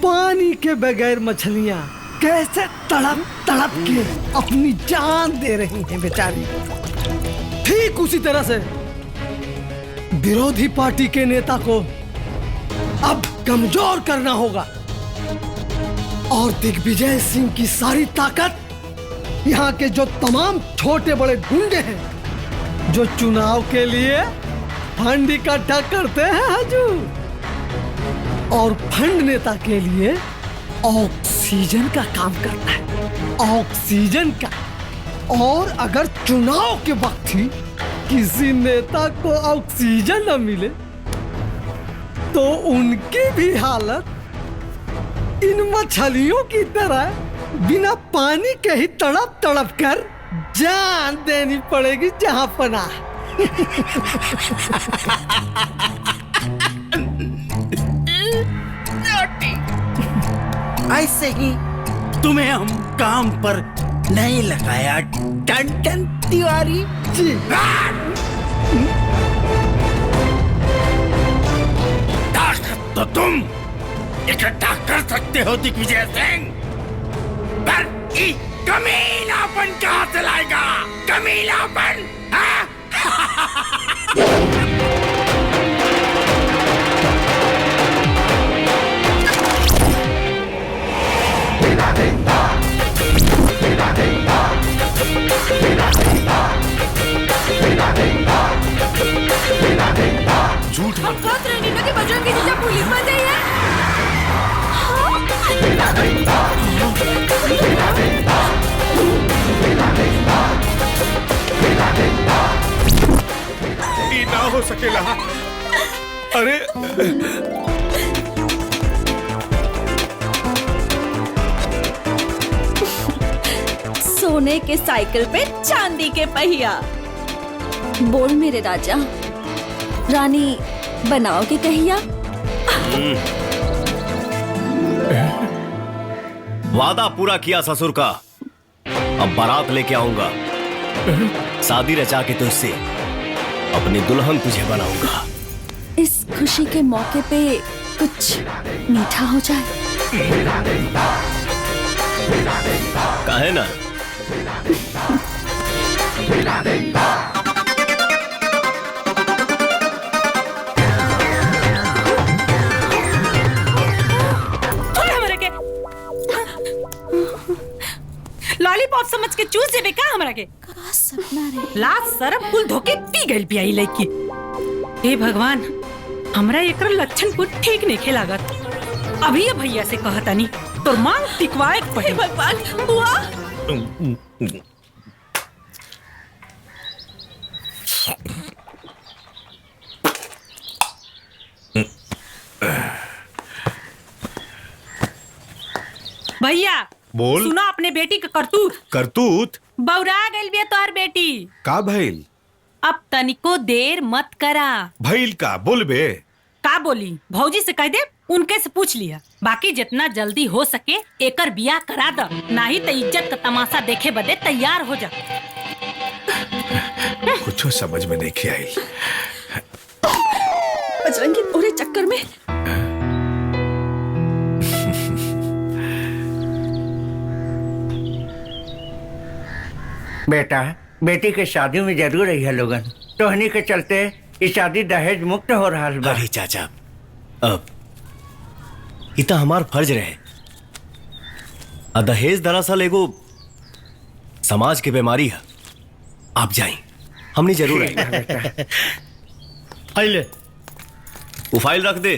पानी के बगैर मछलियां कैसे तड़प तड़प के अपनी जान दे रही हैं बेचारी। ठीक उसी तरह से विरोधी पार्टी के नेता को अब कमजोर करना होगा, और दिग्विजय सिंह की सारी ताकत यहाँ के जो तमाम छोटे बड़े गुंडे हैं जो चुनाव के लिए फंड इकट्ठा करते हैं हजूर, और फंड नेता के लिए ऑक्सीजन का काम करता है, ऑक्सीजन का। और अगर चुनाव के वक्त ही किसी नेता को ऑक्सीजन न मिले तो उनकी भी हालत इन मछलियों की तरह बिना पानी के ही तड़प तड़प कर जान देनी पड़ेगी जहां पना। ऐसे ही तुम्हें हम काम पर नहीं लगाया टंटन तिवारी जी। ताकत तो तुम इकट्ठा कर सकते हो दिग्विजय सिंह, पर ये कमीलापन कहां से लाएगा? कमीलापन हाँ? झूठ मत बोल। बजरंगी जीजा पुलिस में गई है। ये ना हो सकेला। अरे सोने के साइकिल पे चांदी के पहिया। बोल मेरे राजा, रानी बनाओगे कहिया? वादा पूरा किया ससुर का, अब बारात लेके आऊंगा। शादी रचा के तुझसे अपनी दुल्हन तुझे बनाऊंगा। इस खुशी के मौके पे कुछ मीठा हो जाए। काहे ना? लॉलीपॉप समझ के चूस देबे का हमरा के? लाज शरम कुल धोके पी गइल पियाई लड़की। हे भगवान, हमरा एकरा लक्षण कुछ ठीक नहीं लागत। अभी ये भैया से कहतानी तोर मांग टिकवाए के पड़ी। भगवान, बुआ भैया बोल। सुना अपने बेटी का करतूत। करतूत बौरा गइल बिया तोहर बेटी। का भइल? अब तनिको देर मत करा। भइल का बोलबे? का बोली? भौजी से कह दे, उनके से पूछ लिया। बाकी जितना जल्दी हो सके एकर बियाह करा द, नहीं तो इज्जत का तमाशा देखे बदे तैयार हो जा। कुछ समझ में नहीं आई। बजरंगी पूरे चक्कर में बेटा, बेटी के शादी में जरूर रही है लोगन। तोहनी के चलते ये शादी दहेज मुक्त हो रहा है। अरे चाचा, अब इतना हमार फर्ज रहे। दहेज दरअसल एगो समाज की बीमारी है। आप जाएं, हमने जरूर आएंगे। ले वो फाइल रख दे।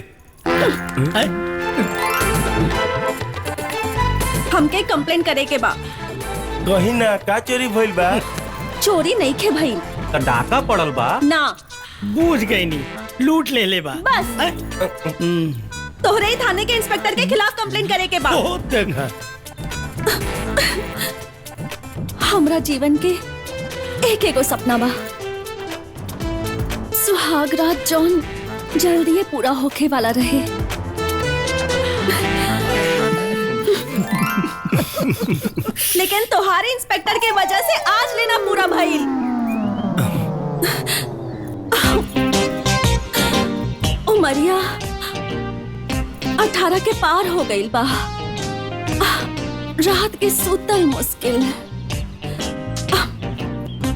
हमके कंप्लेन करे के बा। कहीं ना का चोरी भइल बा? चोरी नहीं खे भइल, तो डाका पड़ल बा ना। बूझ गई नी, लूट ले ले बा। बस तोहरे ही थाने के इंस्पेक्टर के खिलाफ कंप्लेन करे के बा। हमरा जीवन के एक एगो सपना बा, सुहाग रात जौन जल्दी पूरा होके वाला रहे। लेकिन तोहारे इंस्पेक्टर के वजह से आज लेना पूरा भइल। उमरिया 18 के पार हो गई बा। रात के सुतल मुश्किल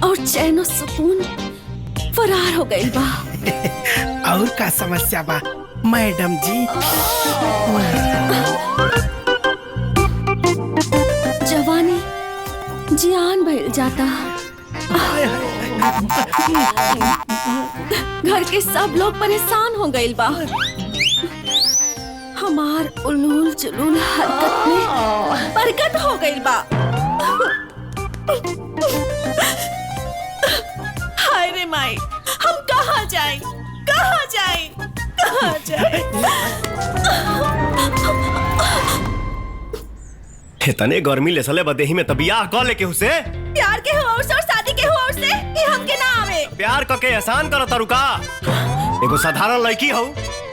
और चैन और सुकून फरार हो गई बा। और का समस्या बा मैडम जी? जवानी जियान भइल जाता। घर के सब लोग परेशान हो गइल बा। हमार उलूल जुलूल हरकत में बरकत हो गइल बा। हाय रे माई, हम कहाँ जाए, कहाँ जाए, कहाँ जाए? इतने गर्मी ले सले बदेही में तबिया कॉल लेके उसे प्यार के हुआ और शादी के हुआ से कि हमके ना आवे। प्यार क के एहसान करत रुका। एगो साधारण लड़की हो,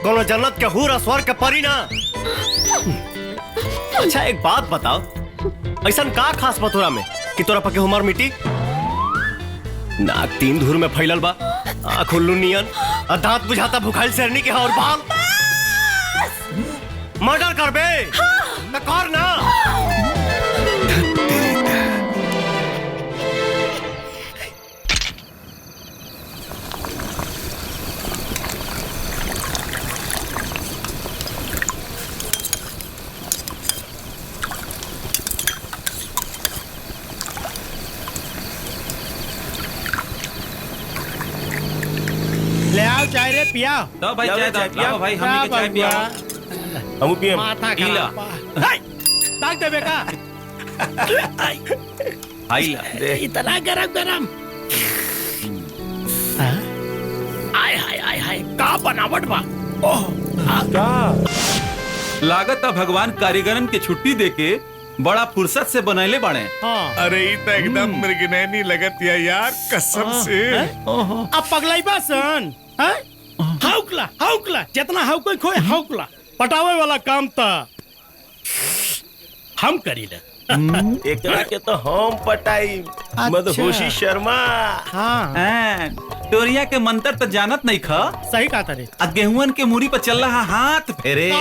कोनो जन्नत के हूर और स्वर्ग के परी ना। अच्छा एक बात बताओ, ऐसा का खास बतोरा में कि तोरा पके उमर मिटी? नाक 3 धूर में फैलल बा, आँख उल्लू नियन, और दांत बुझाता भुखाइल शेरनी के और बाल। मर्डर कर बे, न कर ना। ले आओ चाय रे पिया। दो भाई चाय दो, लाओ भाई हम भी चाय पिया। हम पिए माथा पीला। ताक दे बेका। आई ला दे। इतना गरम गरम। आय हाय आय हाय का बनावट बा। ओह का लागत भगवान कारीगरन के छुट्टी देके बड़ा फुर्सत से बनैले बाड़े। अरे ये तो एकदम मृगनैनी लगत यार, कसम से। अब पगलाई बासन हाउकला जितना हाउको खोए हाउकला पटावे वाला काम था हम करी ले। एकरा के तो हम पटाई मदहोशी शर्मा। हाँ टोरिया के मंत्र तो जानत नहीं खा। सही कहा तारे। गेहूं के मूरी पर चल रहा हाथ फेरे।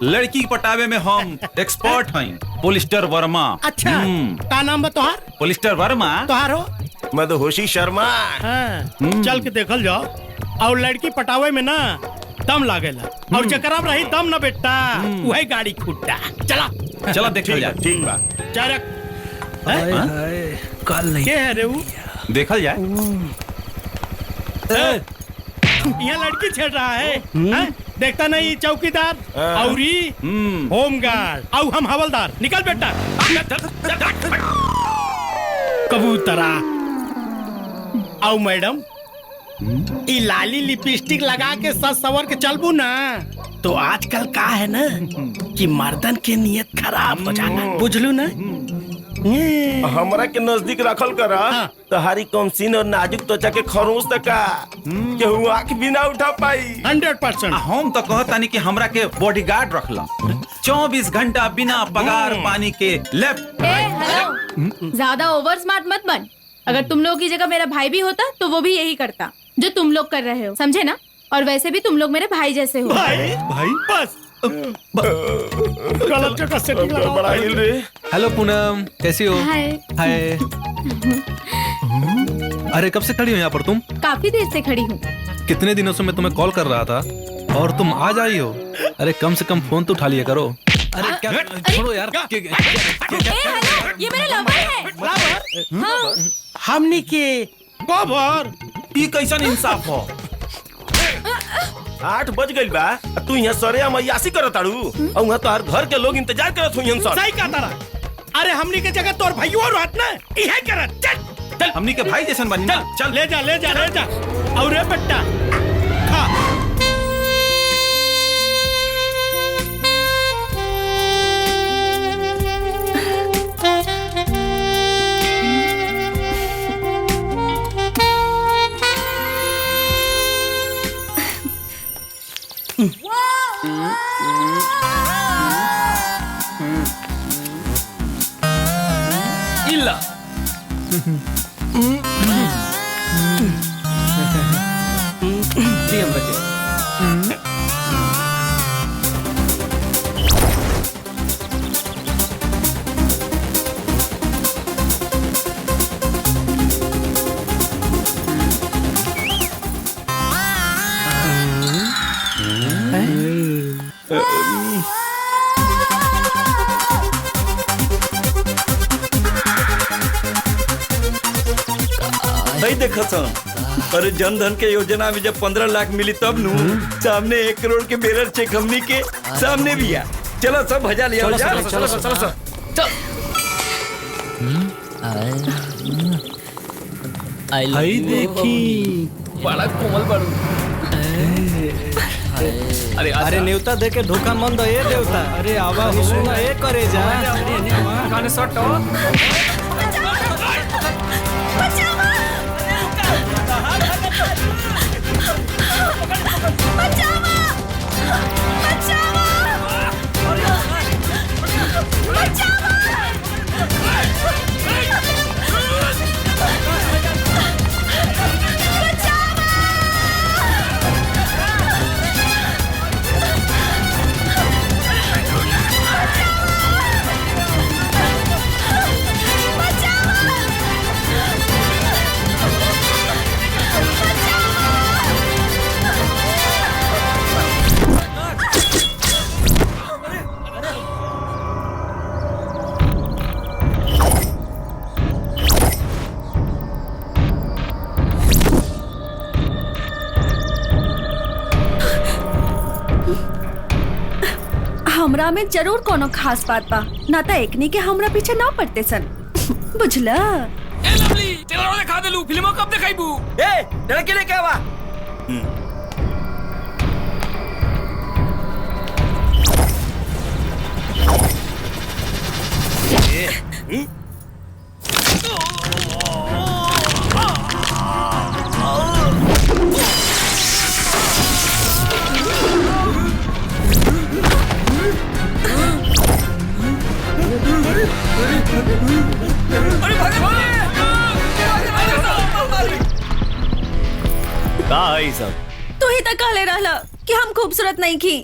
लड़की पटावे में हम एक्सपर्ट हैं। पोलिस्टर वर्मा। अच्छा का नाम बा तोहार? पोलिस्टर वर्मा। तोहार हो? मदहोशी शर्मा। चल के देखल जाओ। और लड़की पटावे में ना दम लागेला, और जकरा रही दम ना बेटा वही गाड़ी खुट्टा। चला चला देखल जा। ठीक बा। चारक कल नहीं के है रे वो? देखल जाए। यहाँ लड़की छेड़ रहा है, देखता नहीं चौकीदार और होमगार्ड और हम हवलदार। निकल बेटा। कबूतरा आओ मैडम, ई लाली लिपस्टिक लगा के सज सवर के चलबू ना तो आजकल का है ना कि मर्दन के नियत खराब हो जाना, बुझलू ना? हमरा के नजदीक रखल करा तहारी कमसीन और नाजुक त्वचा के खरोंच तक केहू आँख भी ना उठा पाई। 100%। हम तो कहतानी कि हमरा के बॉडीगार्ड रखला 24 घंटा बिना पगार पानी के लेफ्ट। हेलो, ज्यादा ओवर स्मार्ट मत बन। अगर तुम लोगों की जगह मेरा भाई भी होता तो वो भी यही करता जो तुम लोग कर रहे हो, समझे ना? और वैसे भी तुम लोग मेरे भाई जैसे हो। भाई बस गलत जगह सेटिंग लगाओ। बड़ा हिल रे। हेलो पूनम, कैसी हो? हाय। हाय। अरे कब से खड़ी हो यहाँ पर तुम? काफी देर से खड़ी हूँ। कितने दिनों से मैं तुम्हें कॉल कर रहा था और तुम आज आई हो। अरे कम से कम फोन तो उठा लिया करो। अरे क्या छोड़ो यार। हेलो, ये मेरा लवर है। हाँ। हमनी के कवर ई कैसन इंसाफ हो? 8 बज गइल बा, तू यहाँ सरे मैयासी करत ताड़ू और वहाँ तोहार घर के लोग इंतजार करत हुई हैं। सही कहा तारा। अरे हमनी के जगह तोर भाई और रहत ना, इहे करत। चल हमनी के भाई जैसन बनी ना। चल ले जा ले जा ले जा। और रे बेटा खा। इल्ला नहीं देखा सन। अरे जन धन के योजना में जब 15 लाख मिली तब नू सामने 1 करोड़ के बेरर चेक हमनी के सामने भी आ। चलो सब भजा लिया। हाय देखी बड़ा कोमल बड़ू। अरे नेवता दे के धोखा मन दो ये देवता। अरे आवा हो सुना ए करे जा। खाने सटो। हमरा में जरूर कोनो खास बात बा, ना तो एकनी के हमरा पीछे ना पड़ते सन। बुझला? ए लवली, चलो दिखा दे लू, फिल्मों कब दिखाईबू? ए, लड़के लेके आवा। का है सब? तू ही तक कहले रहला कि हम खूबसूरत नहीं की,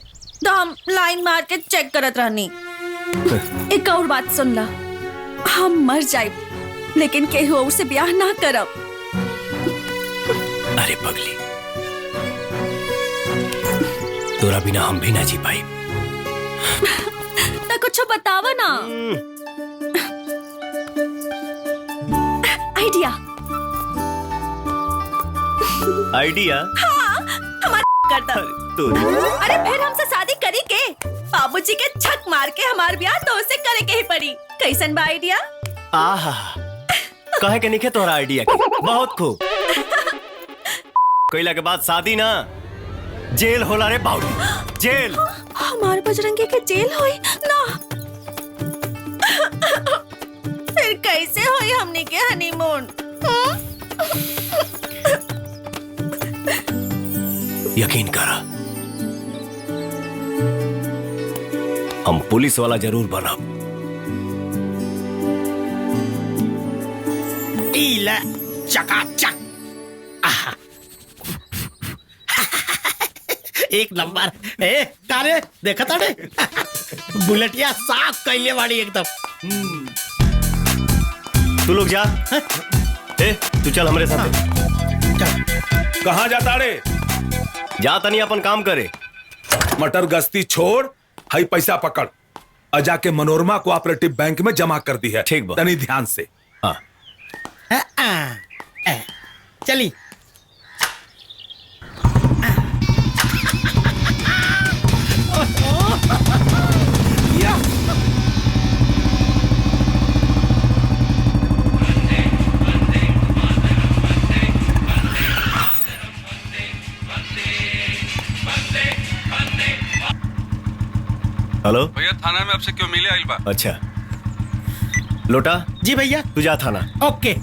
तो हम लाइन मार के चेक करत रहनी। एक और बात सुन ला, हम मर जाए लेकिन केहू और से ब्याह ना करब। अरे पगली, तोरा बिना हम भी ना जी पाई। तो कुछ बतावा ना। आइडिया। आइडिया? हाँ, हमारा करता। अरे फिर हमसे शादी करी के बाबूजी के छक मार के हमार ब्याह तो उससे करे के ही पड़ी। कैसन बा आइडिया? आहा, कहे के निके तोरा आइडिया के बहुत खूब। कोयला के बाद शादी ना, जेल होला रे बाउली, जेल। हमारे बजरंगी के जेल होई ना। फिर कैसे होई हमने के हनीमून? यकीन करा, हम पुलिस वाला जरूर बनब। इला चकाचक। आहा। एक नंबर। ए कारे देखा ताड़े बुलेटिया साफ कैले वाली एकदम। तू लोग जा। ए, तू चल हमारे साथ। कहाँ जाता रे? जा तनी अपन काम करे। मटर गश्ती छोड़, हाई पैसा पकड़ और जाके मनोरमा कोऑपरेटिव बैंक में जमा कर दी है। ठीक बा। तनी ध्यान से। हाँ। चली। हेलो भैया, थाना में आपसे क्यों मिले आइल बा? अच्छा, लोटा जी भैया। तू जा थाना। ओके।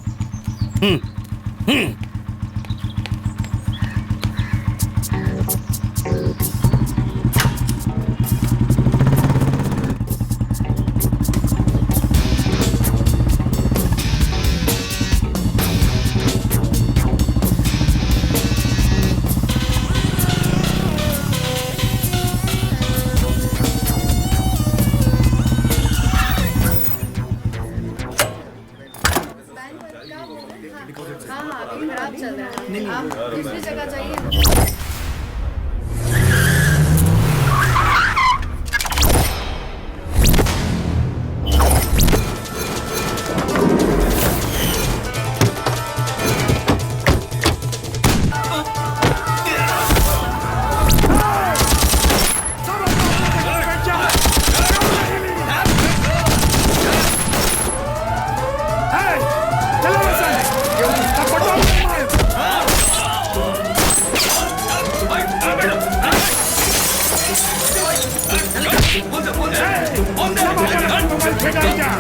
उठेगा ही क्या?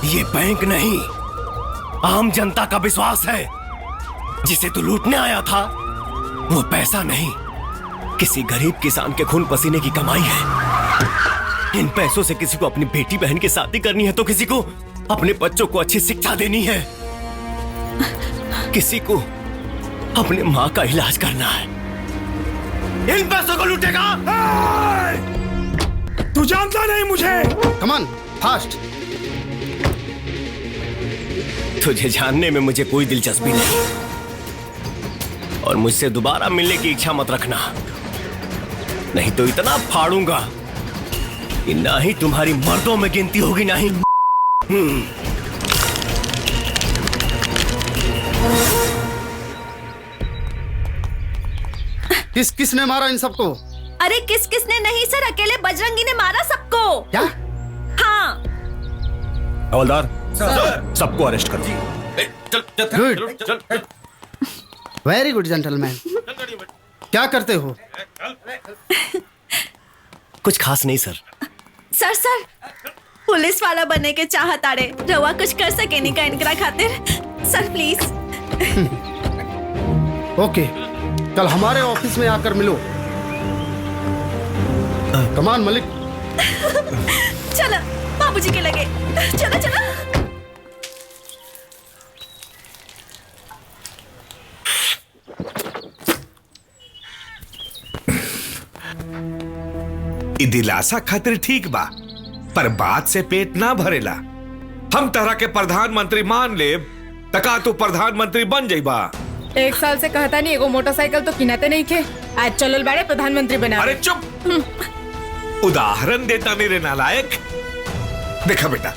ये बैंक नहीं, आम जनता का विश्वास है। जिसे तू लूटने आया था वो पैसा नहीं, किसी गरीब किसान के खून पसीने की कमाई है। इन पैसों से किसी को अपनी बेटी बहन की शादी करनी है, तो किसी को अपने बच्चों को अच्छी शिक्षा देनी है, किसी को अपने माँ का इलाज करना है। इन पैसों को लूटेगा। तू जानता नहीं मुझे। कमान फास्ट। तुझे जानने में मुझे कोई दिलचस्पी नहीं, और मुझसे दोबारा मिलने की इच्छा मत रखना, नहीं तो इतना फाड़ूंगा कि ना ही तुम्हारी मर्दों में गिनती होगी ना ही। किस किसने मारा इन सबको? अरे किस किसने नहीं सर, अकेले बजरंगी ने मारा सबको। क्या? हाँ। हवलदार सबको अरेस्ट कर दी। Good, very good gentleman. क्या करते हो? कुछ खास नहीं सर। सर पुलिस वाला बनने के चाहत आड़े रवा कुछ कर सके नहीं का इनकरा खातिर सर प्लीज। ओके, कल हमारे ऑफिस में आकर मिलो। कमान मलिक। चलो बाबूजी के लगे, चलो चलो। दिलासा खातिर ठीक बा, पर बात से पेट ना भरेला। हम तरह के प्रधानमंत्री मान ले, तका तू प्रधानमंत्री बन जाइबा। 1 साल से कहता नहीं एगो मोटरसाइकिल तो किनाते नहीं खे, आज चलल बाड़े प्रधानमंत्री बना। अरे चुप, उदाहरण देता मेरे नालायक। देखा बेटा,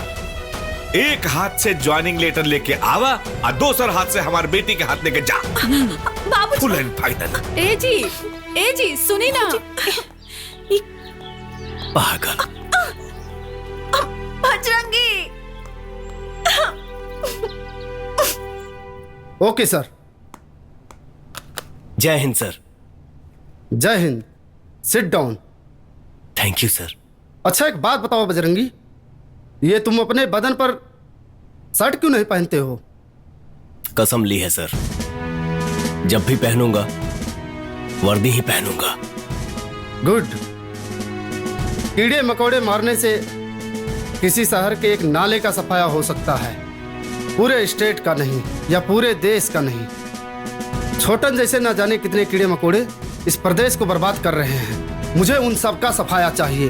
एक हाथ से ज्वाइनिंग लेटर लेके आवा और दूसर हाथ से हमारे बेटी के हाथ लेके जा। बाबू फुल एंड फाइनल। ए जी सुनी ना। पागल। बजरंगी। ओके सर। जय हिंद सर। जय हिंद। Sit down. Thank you sir. अच्छा एक बात बताओ बजरंगी, ये तुम अपने बदन पर शर्ट क्यों नहीं पहनते हो? कसम ली है सर, जब भी पहनूंगा वर्दी ही पहनूंगा। गुड। कीड़े मकोड़े मारने से किसी शहर के एक नाले का सफाया हो सकता है, पूरे स्टेट का नहीं या पूरे देश का नहीं। छोटन जैसे ना जाने कितने कीड़े मकोड़े इस प्रदेश को बर्बाद कर रहे हैं। मुझे उन सब का सफाया चाहिए,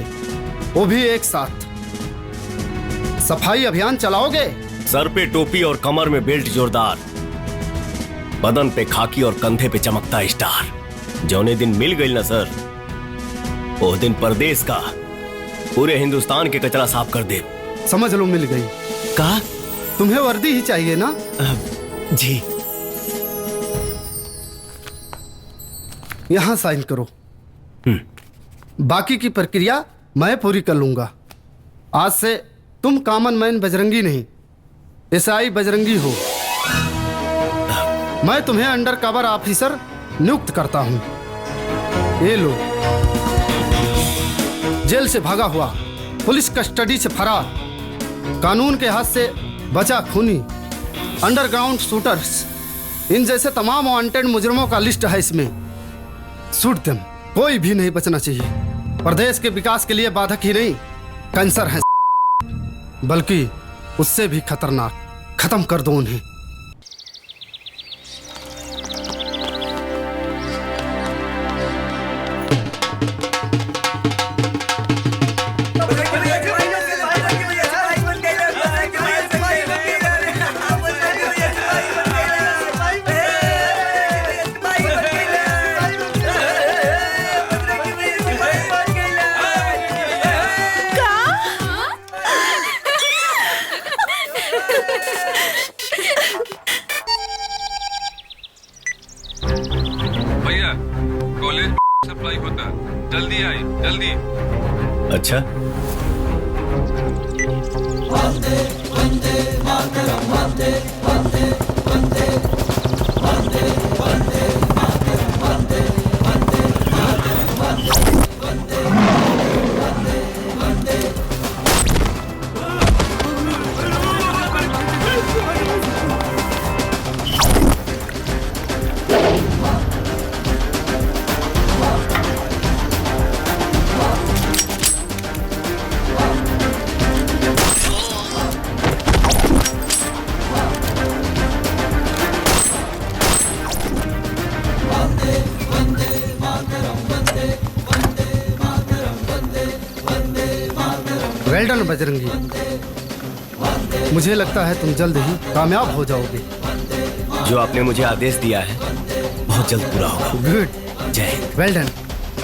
वो भी एक साथ। सफाई अभियान चलाओगे? सर पे टोपी और कमर में बेल्ट जोरदार, बदन पे खाकी और कंधे पे चमकता स्टार। जौने दिन मिल गई ना सर, वो दिन प्रदेश का, पूरे हिंदुस्तान के कचरा साफ कर दे। समझ लो मिल गई। कहा? तुम्हें वर्दी ही चाहिए ना? जी। यहां साइन करो। बाकी की प्रक्रिया मैं पूरी कर लूंगा। आज से तुम कॉमन मैन बजरंगी नहीं, एसआई बजरंगी हो। मैं तुम्हें अंडर कवर ऑफिसर नियुक्त करता हूं। ये लो। जेल से भागा हुआ, पुलिस कस्टडी से फरार, कानून के हाथ से बचा खूनी, अंडरग्राउंड शूटर्स, इन जैसे तमाम वांटेड मुजरिमों का लिस्ट है इसमें। शूट देम, कोई भी नहीं बचना चाहिए। प्रदेश के विकास के लिए बाधक ही नहीं, कैंसर है, बल्कि उससे भी खतरनाक। खत्म कर दो उन्हें। जल्दी आई जल्दी। अच्छा वेल डन बजरंगी, मुझे लगता है तुम जल्द ही कामयाब हो जाओगे। जो आपने मुझे आदेश दिया है बहुत जल्द पूरा होगा। गुड, जय हिंद। वेल डन।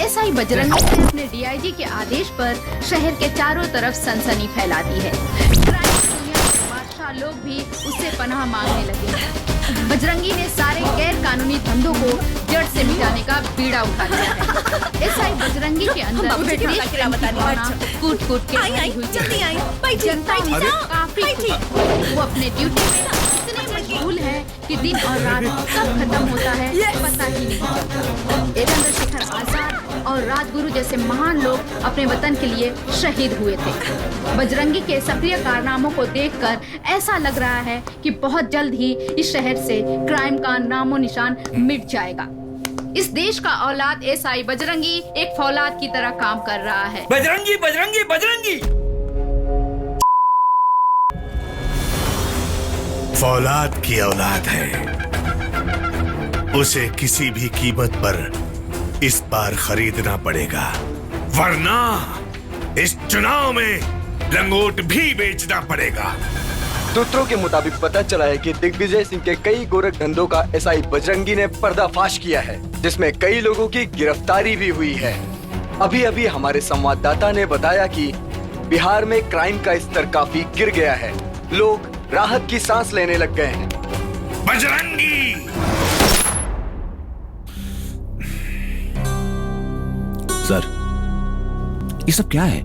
एसआई बजरंगी ने अपने डीआईजी के आदेश पर शहर के चारों तरफ सनसनी फैला दी है। क्राइम की दुनिया के बादशाह लोग भी उससे पनाह मांगने लगे हैं। बजरंगी ने सारे गैर कानूनी धंधों को जड़ से मिटाने का बीड़ा उठा लिया है। एसआई बजरंगी के अंदर कूट कूट के जनता काफी वो अपने ड्यूटी में इतने मशगूल है कि दिन और रात कब खत्म होता है पता ही नहीं चलता। चंद्रशेखर आजाद और राजगुरु जैसे महान लोग अपने वतन के लिए शहीद हुए थे। बजरंगी के सक्रिय कारनामों को देखकर ऐसा लग रहा है कि बहुत जल्द ही इस शहर से क्राइम का नामो निशान मिट जाएगा। इस देश का औलाद एसआई बजरंगी एक फौलाद की तरह काम कर रहा है। बजरंगी बजरंगी बजरंगी फौलाद की औलाद है, उसे किसी भी कीमत पर इस बार खरीदना पड़ेगा, वरना इस चुनाव में लंगोट भी बेचना पड़ेगा। सूत्रों के मुताबिक पता चला है कि दिग्विजय सिंह के कई गोरख धंधों का एसआई बजरंगी ने पर्दाफाश किया है, जिसमें कई लोगों की गिरफ्तारी भी हुई है। अभी अभी हमारे संवाददाता ने बताया कि बिहार में क्राइम का स्तर काफी गिर गया है, लोग राहत की सांस लेने लग गए हैं। बजरंगी सर, ये सब क्या है?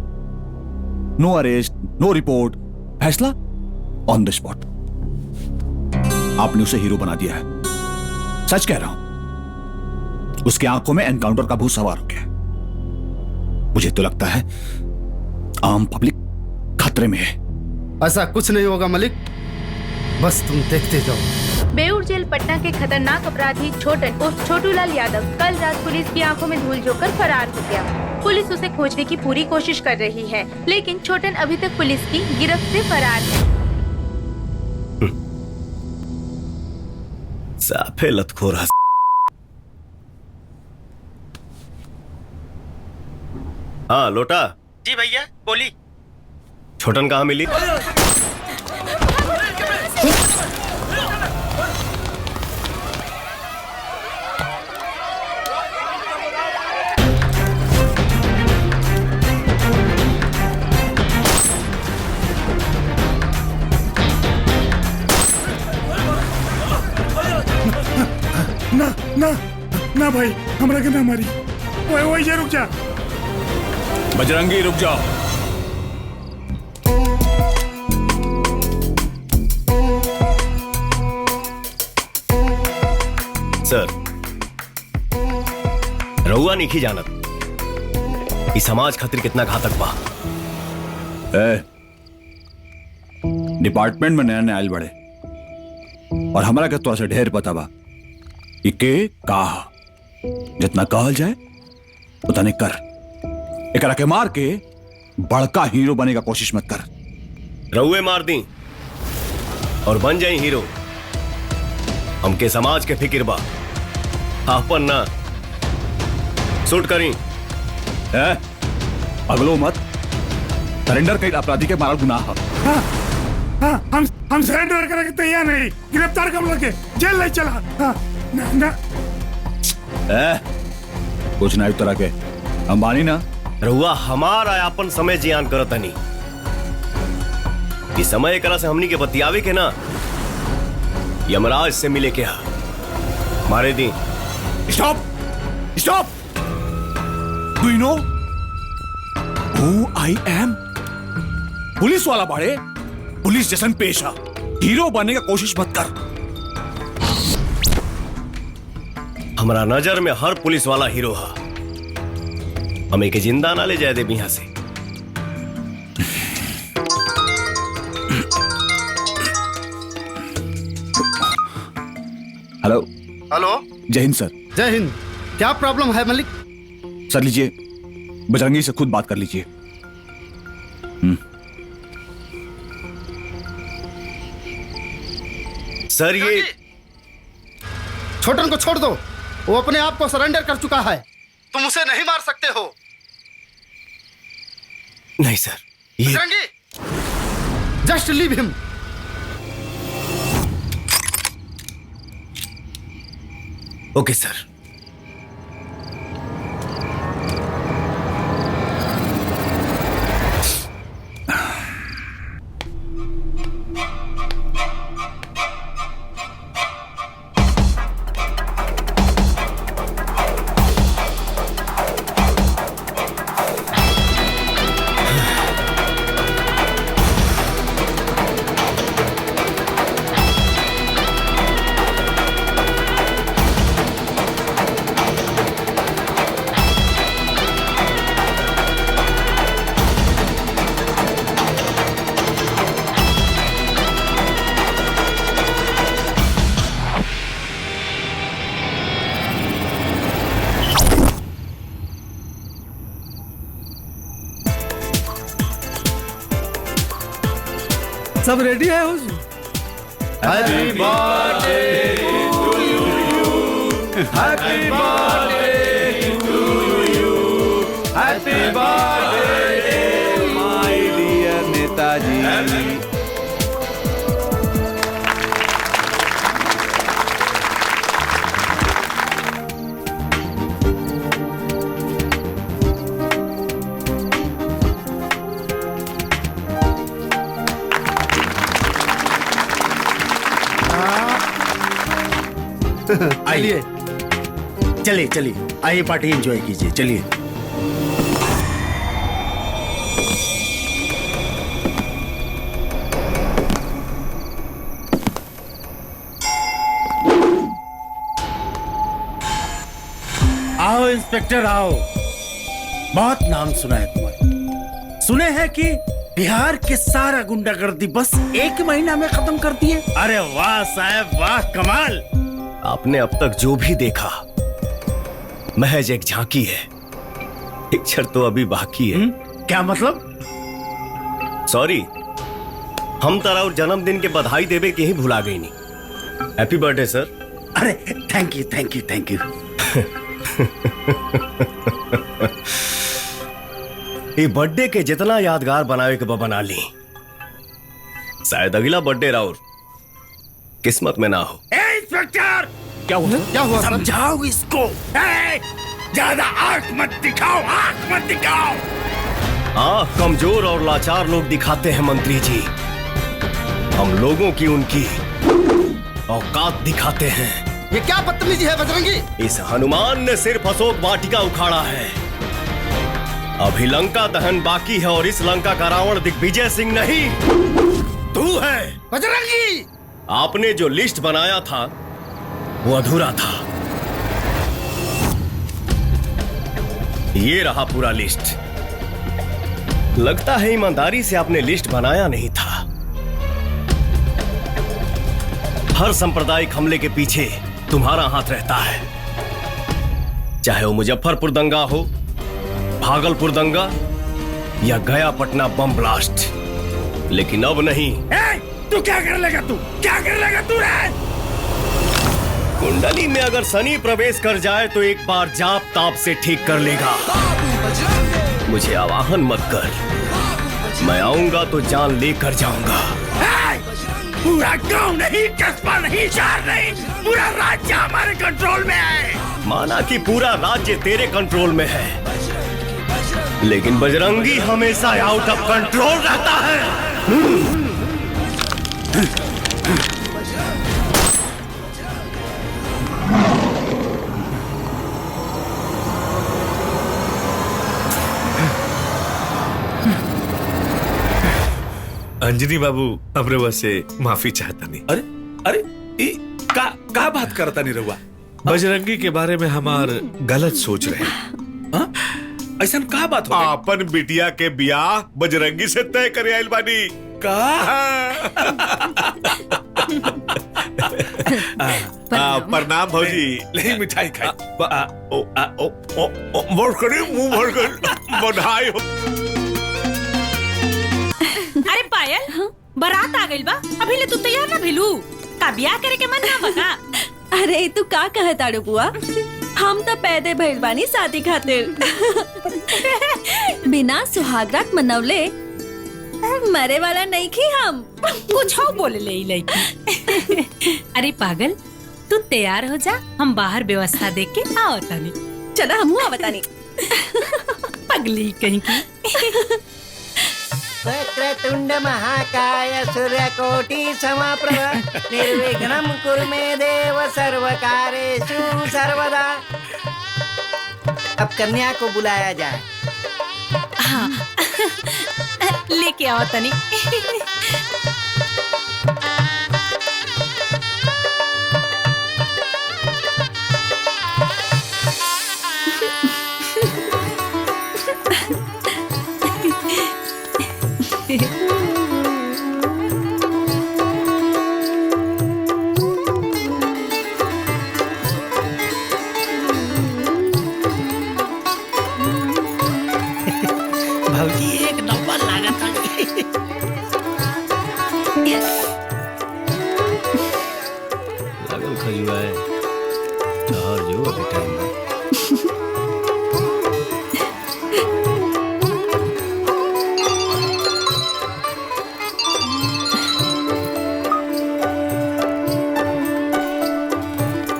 नो अरेस्ट, नो रिपोर्ट, फैसला ऑन द स्पॉट। आपने उसे हीरो बना दिया है। सच कह रहा हूं, उसकी आंखों में एनकाउंटर का भूत सवार हो गया। मुझे तो लगता है आम पब्लिक खतरे में है। ऐसा कुछ नहीं होगा मलिक, बस तुम देखते जाओ। बेऊर जेल पटना के खतरनाक अपराधी छोटन उर्फ छोटूलाल यादव कल रात पुलिस की आंखों में धूल झोंककर फरार हो गया। पुलिस उसे खोजने की पूरी कोशिश कर रही है, लेकिन छोटन अभी तक पुलिस की गिरफ्त से फरार है। साफे लतखोर। हाँ लोटा। जी भैया बोली। छोटन कहाँ मिली? ना ना ना भाई, हमरा के ना मारी। वही ये रुक जा। बजरंगी रुक जाओ। सर, रहुआ नहीं जानत इस समाज खातिर कितना घातक बा। डिपार्टमेंट में नया नया आयल बड़े और हमारा के तो से ढेर पता बा के कहा जितना कहल जाए उतने कर। एकरा के मार के बड़का हीरो बने का कोशिश मत कर। रहुए मार दी और बन जाए हीरो। हमके समाज के फिक्र बा, आपन ना। शूट करी। अगलो मत। सरेंडर कई अपराधी के मारा गुनाह। हम सरेंडर करने के तैयार नहीं। गिरफ्तार कर लगे जेल ले चला। ना, ना। कुछ ना तरह के अंबानी ना। रहुआ हमारा अपन समय जियान करत नहीं। इस समय करा से हमनी के बतियावे के ना यमराज से मिले के हा मारे दी। Stop stop. Do you know who I M? Police वाला बाड़े, पुलिस जैसन पेशा, हीरो बनने का कोशिश मत कर। हमारा नजर में हर पुलिस वाला हीरो है। हमें के जिंदा ना ले जाए दे यहां से। हेलो। हेलो। जय हिंद सर। जय हिंद। क्या प्रॉब्लम है मलिक? सर लीजिए, बजरंगी से खुद बात कर लीजिए। सर ये छोटन को छोड़ दो, वो अपने आप को सरेंडर कर चुका है। तुम उसे नहीं मार सकते हो। नहीं सर, ये Bajrangi, just leave him. Okay sir. सब रेडी है हुजूर? Happy birthday to you, happy birthday to you, happy birthday my dear Netaji. आइए, चलिए चलिए, आइए पार्टी एंजॉय कीजिए, चलिए। आओ इंस्पेक्टर आओ, बहुत नाम सुना है तुम्हारा। सुने हैं कि बिहार के सारा गुंडागर्दी बस एक महीना में खत्म कर दिए। अरे वाह साहब वाह, कमाल। आपने अब तक जो भी देखा महज एक झांकी है, पिक्चर तो अभी बाकी है। क्या मतलब? सॉरी, हम तरह और जन्मदिन के बधाई देवे के ही भुला गई नहीं। हैप्पी बर्थडे सर। अरे thank you thank you thank you. ये बर्थडे के जितना यादगार बनावे के बना ली, शायद अगला बर्थडे राउर किस्मत में ना हो। इंस्पेक्टर, क्या हुआ? क्या हुआ? समझाओ इसको। ज्यादा आंख मत दिखाओ, आंख मत दिखाओ। आंख कमजोर और लाचार लोग दिखाते हैं मंत्री जी, हम लोगों की उनकी औकात दिखाते हैं। ये क्या बदतमीजी है बजरंगी? इस हनुमान ने सिर्फ अशोक वाटिका उखाड़ा है, अभी लंका दहन बाकी है, और इस लंका का रावण दिग्विजय सिंह नहीं, तू है बजरंगी। आपने जो लिस्ट बनाया था वो अधूरा था। ये रहा पूरा लिस्ट। लगता है ईमानदारी से आपने लिस्ट बनाया नहीं था। हर सांप्रदायिक हमले के पीछे तुम्हारा हाथ रहता है, चाहे वो मुजफ्फरपुर दंगा हो, भागलपुर दंगा या गया पटना बम ब्लास्ट। लेकिन अब नहीं। तू क्या कर लेगा? तू क्या कर लेगा? तू रे कुंडली में अगर शनि प्रवेश कर जाए तो एक बार जाप ताप से ठीक कर लेगा। मुझे आवाहन मत कर, मैं आऊंगा तो जान लेकर जाऊंगा। पूरा गांव नहीं, कस्बा नहीं, शहर नहीं, पूरा राज्य हमारे कंट्रोल में है। माना कि पूरा राज्य तेरे कंट्रोल में है, लेकिन बजरंगी हमेशा आउट ऑफ कंट्रोल रहता है। अंजनी बाबू हमरे वह से माफी चाहता नहीं। अरे अरे का बात करता नहीं रहुआ? बजरंगी के बारे में हमार गलत सोच रहे ऐसा का बात हो? अपन बिटिया के ब्याह बजरंगी से तय करे आइल बानी का। प्रणाम भौजी। ले मिठाई खाई। मुंह भर कर बधाई हो। अरे पायल, बारात आ गइल बा, अभी ले तू तैयार ना भेलू का? ब्याह करे के मन ना बका? अरे तू का कहताड़ू बुआ, हम तो पैदे भइल बानी शादी खातिर। बिना सुहागरात मनवले मरे वाला नहीं की हम। कुछ हो बोले ले लड़की। अरे पागल, तू तैयार हो जा, हम बाहर व्यवस्था देख के आओ तानी। चला हमू आवतानी। पगली कहीं की। वक्रतुंड महाकाय सूर्यकोटि समप्रभ निर्विघ्नं कुरु मे देव सर्वकारेषु सर्वदा। अब कन्या को बुलाया जाए। हाँ, लेके आओ तनी। भौजी एक नंबर लागत है। लागल खजुआ है और जो अभी टाइम है।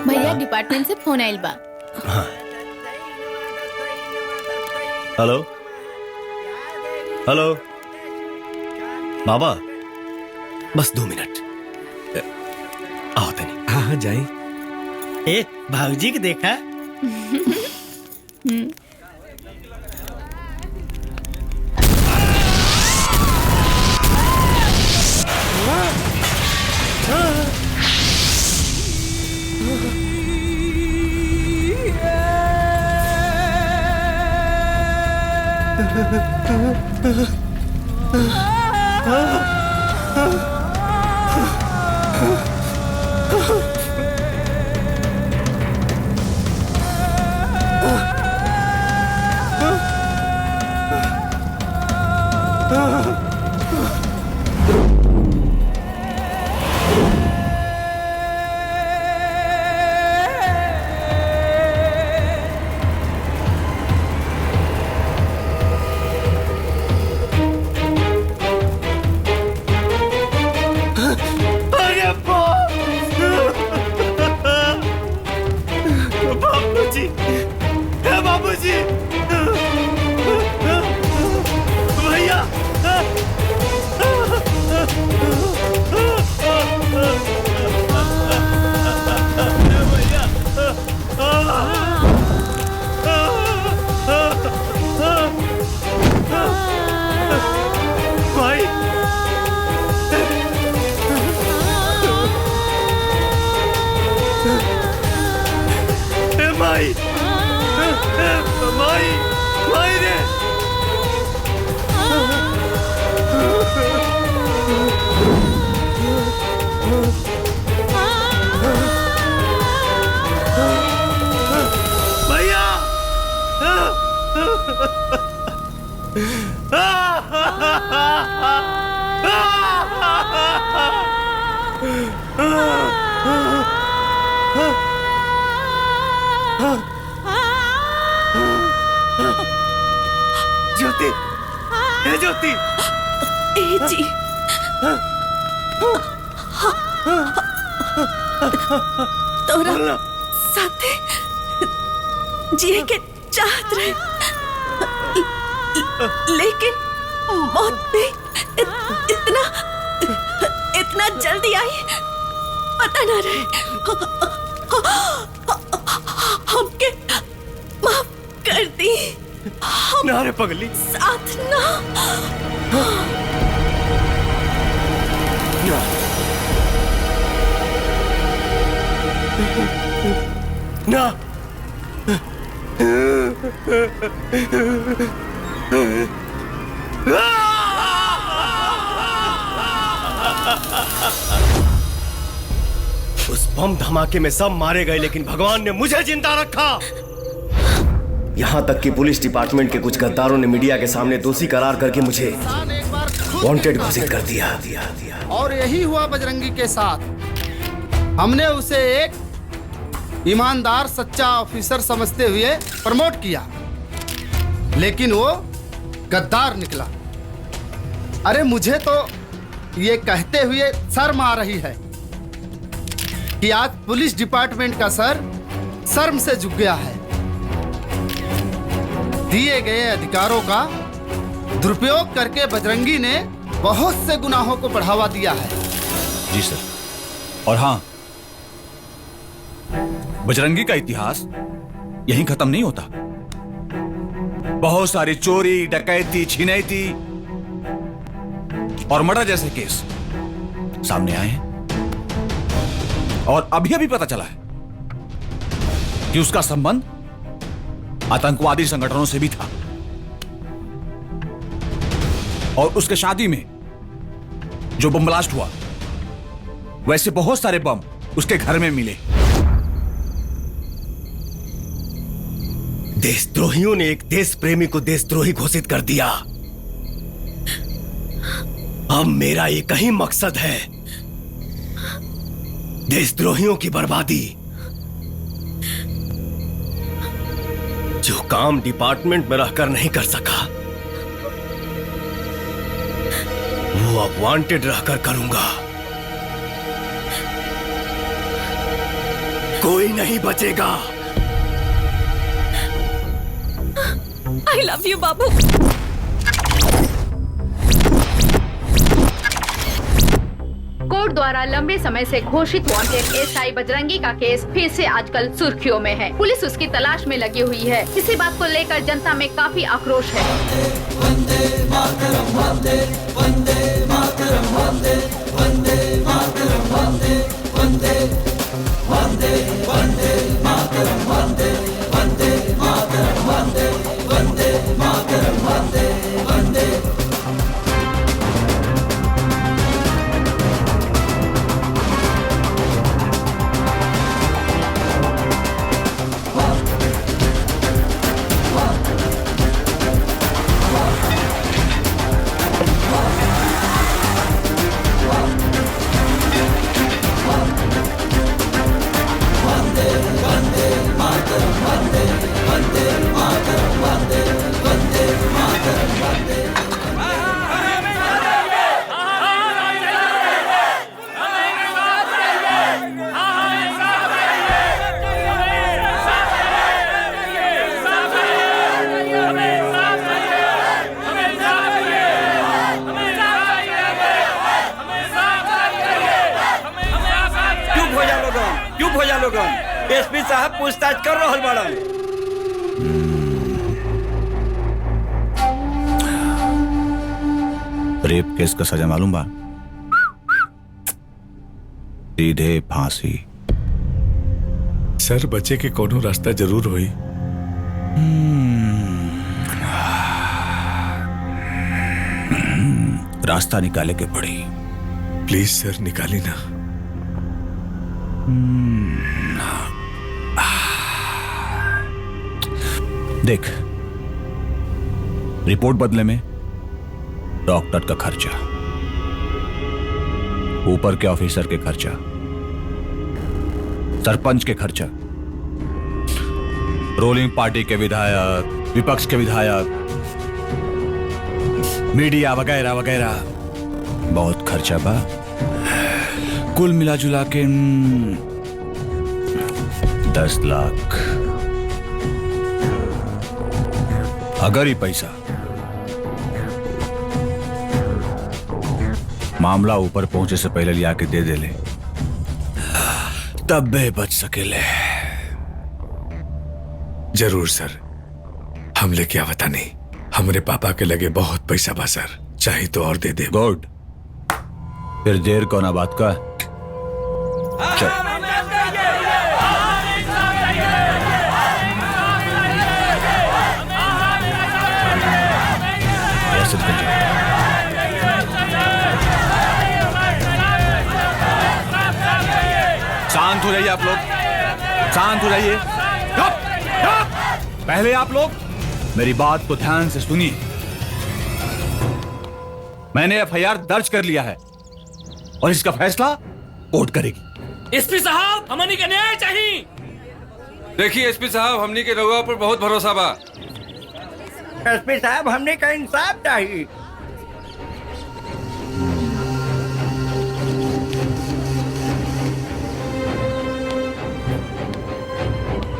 भैया डिपार्टमेंट से फोन आइल बा। हेलो हेलो बाबा, बस 2 मिनट आओ तनी। हाँ जाए। ए भाऊजी के देखा। ज्योति, हे ज्योति। जी तोरा साथे जिए के चाहत रहे, लेकिन मौत भी इतना जल्दी आई पता ना रहे। हमके माफ कर दी। ना रे पगली, साथ ना। ना उस बम धमाके में सब मारे गए, लेकिन भगवान ने मुझे जिंदा रखा। यहाँ तक कि पुलिस डिपार्टमेंट के कुछ गद्दारों ने मीडिया के सामने दोषी करार करके मुझे वांटेड घोषित कर दिया। और यही हुआ बजरंगी के साथ। हमने उसे एक ईमानदार सच्चा ऑफिसर समझते हुए प्रमोट किया, लेकिन वो गद्दार निकला। अरे मुझे तो ये कहते हुए शर्म आ रही है कि आज पुलिस डिपार्टमेंट का सर शर्म से झुक गया है। दिए गए अधिकारों का दुरुपयोग करके बजरंगी ने बहुत से गुनाहों को बढ़ावा दिया है। जी सर। और हाँ, बजरंगी का इतिहास यहीं खत्म नहीं होता। बहुत सारी चोरी, डकैती, छिनैती और मर्डर जैसे केस सामने आए हैं। और अभी अभी पता चला है कि उसका संबंध आतंकवादी संगठनों से भी था। और उसके शादी में जो बम ब्लास्ट हुआ, वैसे बहुत सारे बम उसके घर में मिले। देशद्रोहियों ने एक देश प्रेमी को देशद्रोही घोषित कर दिया। अब मेरा एक ही मकसद है, देशद्रोहियों की बर्बादी। जो काम डिपार्टमेंट में रहकर नहीं कर सका, वो अब वांटेड रहकर करूंगा। कोई नहीं बचेगा। आई लव यू बाबू। कोर्ट द्वारा लंबे समय से घोषित वांटेड एसआई बजरंगी का केस फिर से आजकल सुर्खियों में है। पुलिस उसकी तलाश में लगी हुई है। इसी बात को लेकर जनता में काफी आक्रोश है। वंदे मातरम वंदे वंदे मातरम वंदे वंदे मातरम वंदे वंदे वंदे वंदे मातरम वंदे वंदे मातरम वंदे वंदे मातरम वंदे वंदे। एसपी साहब पूछताछ कर रहल बाड़न। रेप केस का सजा मालूम बा? सीधे फांसी। सर बचे के कोनो रास्ता जरूर होई। रास्ता निकाले के पड़ी। प्लीज सर निकाली ना। देख, रिपोर्ट बदले में डॉक्टर का खर्चा, ऊपर के ऑफिसर के खर्चा, सरपंच के खर्चा, रोलिंग पार्टी के विधायक, विपक्ष के विधायक, मीडिया वगैरह वगैरह, बहुत खर्चा बा। कुल मिला जुला के 10 लाख। अगर ही पैसा मामला ऊपर पहुंचे से पहले लिया के दे दे ले, तब बे बच सकेले। जरूर सर, हम लेके आवता नहीं। हमरे पापा के लगे बहुत पैसा बा सर, चाहे तो और दे दे। गुड, फिर देर कौन बात का? चल। शांत हो जाइए आप लोग, शांत हो जाइए। पहले आप लोग मेरी बात को ध्यान से सुनिए। मैंने एफआईआर दर्ज कर लिया है और इसका फैसला कोर्ट करेगी। एसपी साहब, हमनी के न्याय चाहिए। देखिए एसपी साहब, हमनी के रउआ पर बहुत भरोसा बा। एसपी साहब, हमने का इंसाफ चाहिए।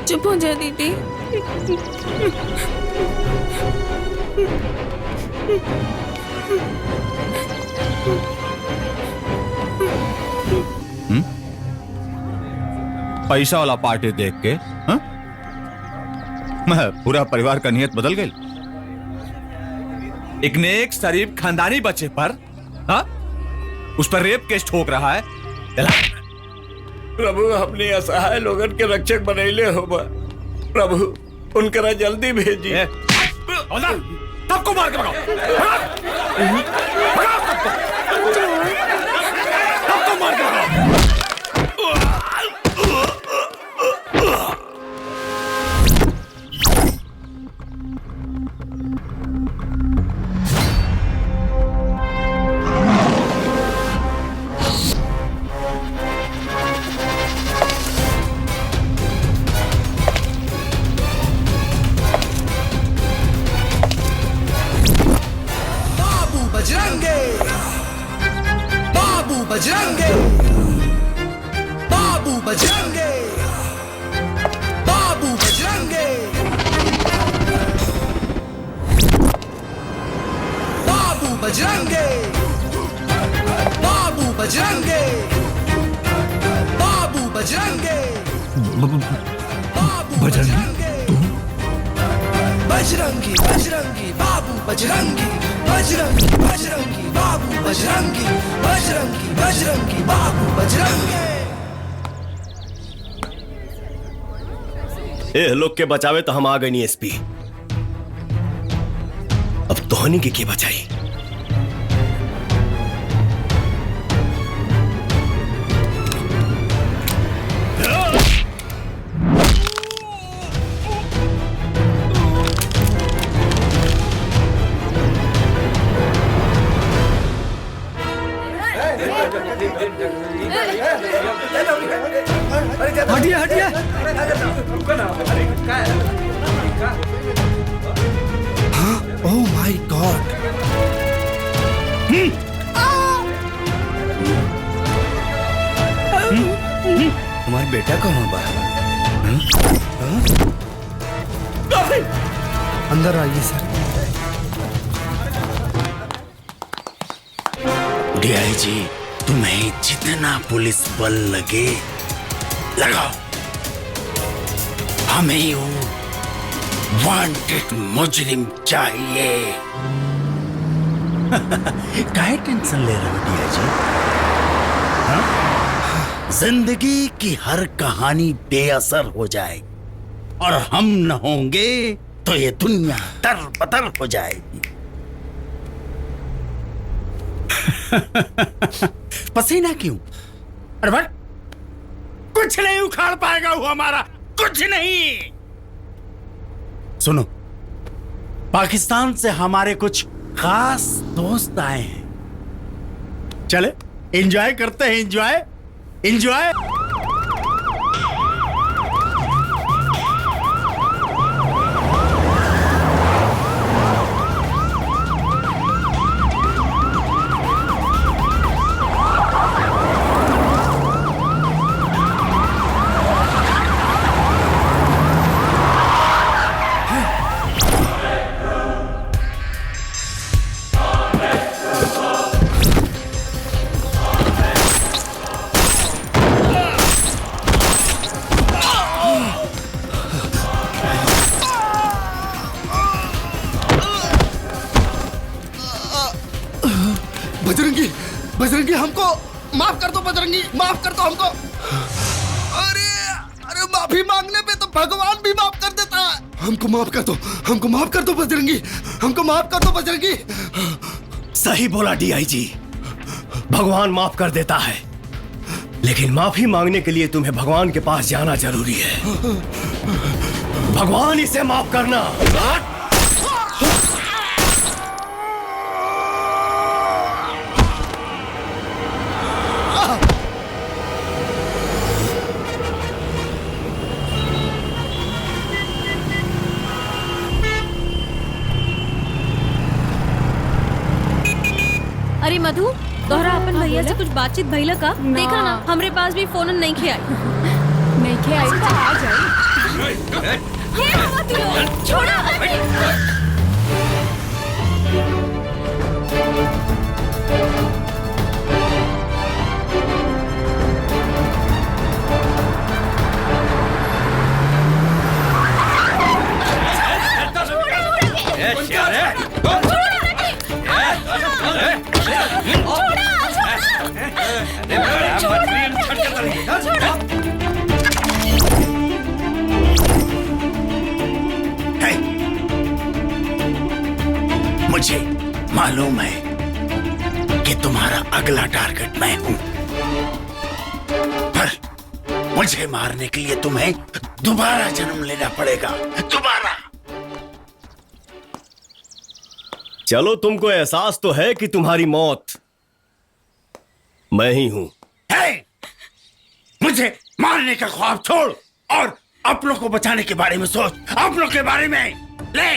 चुप हो जा दीदी। पैसा वाला पार्टी देख के मैं पूरा परिवार का नियत बदल गई। एक नेक शरीफ खानदानी बच्चे पर उस पर रेप केस ठोक रहा है। प्रभु, हमने असहाय लोगन के रक्षक बनैले हो बा। प्रभु, उनकरा जल्दी भेजिए। सबको मार के भगाओ, सबको मार के भगाओ। बजरंगे, बाबू बजरंगे, बाबू बजरंगे, बाबू बजरंगे, बाबू बजरंगे, बाबू बजरंगे, बाबू बजरंगे, बजरंगी बजरंगी बाबू बजरंगी, बजरंगी बजरंगी बाबू बजरंगी, बजरंगी बजरंगी बाबू बजरंगी। ए लोग के बचावे तो हम आ गए नहीं एसपी। अब तोहनी के बचाई। हटिए हटिए। Oh my God. हमारा बेटा कहाँ बा? अंदर आइए सर। डीआईजी, तुम्हें जितना पुलिस बल लगे लगाओ, हमें वो वांटेड मुजरिम चाहिए। काहे टेंशन ले रहे हो डीआईजी? जिंदगी की हर कहानी बेअसर हो जाएगी और हम न होंगे तो ये दुनिया दर-बदर हो जाएगी। पसीना क्यों? अरे बट कुछ नहीं उखाड़ पाएगा वो हमारा, कुछ नहीं। सुनो, पाकिस्तान से हमारे कुछ खास दोस्त आए हैं। चले एंजॉय करते हैं, एंजॉय एंजॉय। बजरंगी हमको माफ कर दो, बजरंगी माफ कर दो हमको। अरे अरे माफी मांगने पे तो भगवान भी माफ कर देता है। हमको माफ कर दो, हमको माफ कर दो बजरंगी, हमको माफ कर दो बजरंगी। सही बोला डीआईजी, भगवान माफ कर देता है, लेकिन माफी मांगने के लिए तुम्हें भगवान के पास जाना जरूरी है। भगवान इसे माफ करना। अरे मधु, तोहरा अपन भैया से कुछ बातचीत भइला का? देखा ना, हमरे पास भी फोन नहीं खियाई। नहीं खियाई तो आ जाई। छोड़ा मुझे मालूम है कि तुम्हारा अगला टारगेट मैं हूं, पर मुझे मारने के लिए तुम्हें दोबारा जन्म लेना पड़ेगा, दोबारा। चलो, तुमको एहसास तो है कि तुम्हारी मौत मैं ही हूं। मुझे मारने का ख्वाब छोड़ और अपनों को बचाने के बारे में सोच, अपनों के बारे में। ले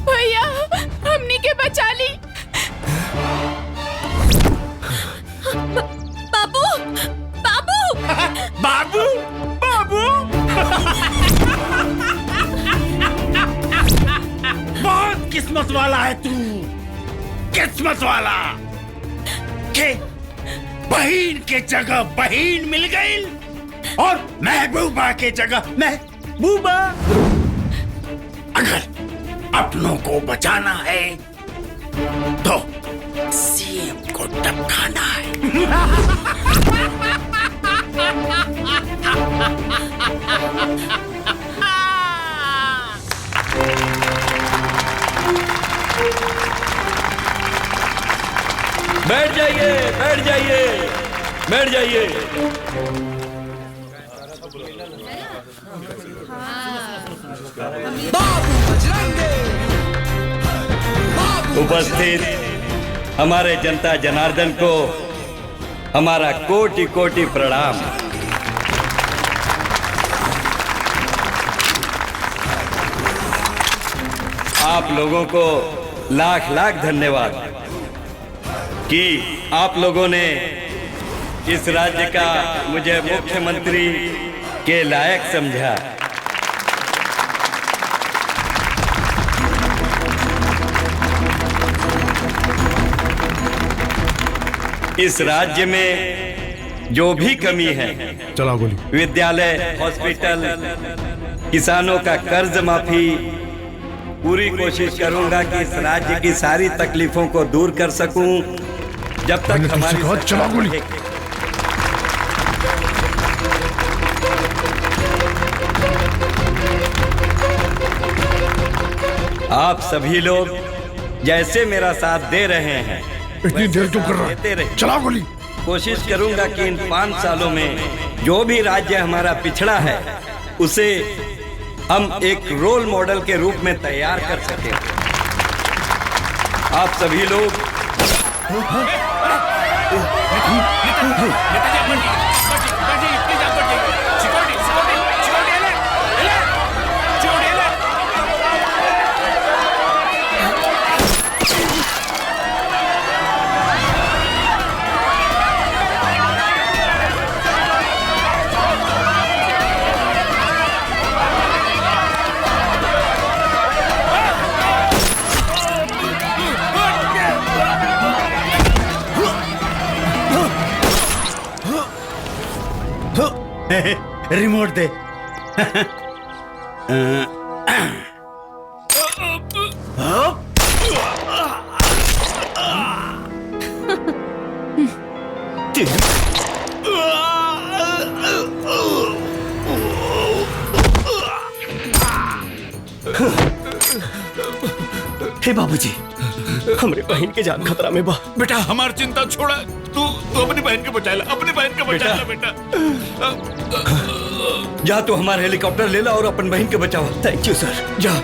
भैया, हमनी के बचा ली। बाबू, बाबू, बाबू, बाबू। बहुत किस्मत वाला है तू, किस्मत वाला के बहन के जगह बहन मिल गई और महबूबा के जगह महबूबा। अगर अपनों को बचाना है तो सीएम को टपकाना है। बैठ जाइए, बैठ जाइए, बैठ जाइए। उपस्थित हमारे जनता जनार्दन को हमारा कोटि कोटि प्रणाम। आप लोगों को लाख लाख धन्यवाद कि आप लोगों ने इस राज्य का मुझे मुख्यमंत्री के लायक समझा। इस राज्य में जो भी कमी है, चला गोली, विद्यालय, हॉस्पिटल, किसानों का कर्ज माफी, पूरी कोशिश करूंगा कि इस राज्य की सारी तकलीफों को दूर कर सकूं जब तक हमारी चला गोली। आप सभी लोग जैसे मेरा साथ दे रहे हैं, इतनी देर क्यों कर रहा है? चला गोली। कोशिश करूंगा कि इन 5 सालों में जो भी राज्य हमारा पिछड़ा है उसे हम एक रोल मॉडल के रूप में तैयार कर सकें। आप सभी लोग रिमोट दे। हे बाबूजी, हमरे बहन के जान खतरा में बा। बेटा हमार चिंता छोड़ा, तू अपनी बहन के बचा ला, अपनी बहन के बचा ला बेटा। जा तू हमारा हेलीकॉप्टर ले ला और अपन बहन के बचावा। थैंक यू सर। जा।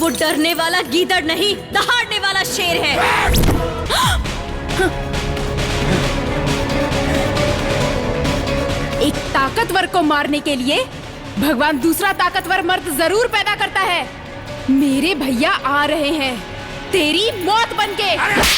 वो डरने वाला गीदड़ नहीं, दहाड़ने वाला शेर है। एक ताकतवर को मारने के लिए भगवान दूसरा ताकतवर मर्द जरूर पैदा करता है। मेरे भैया आ रहे हैं तेरी मौत बनके।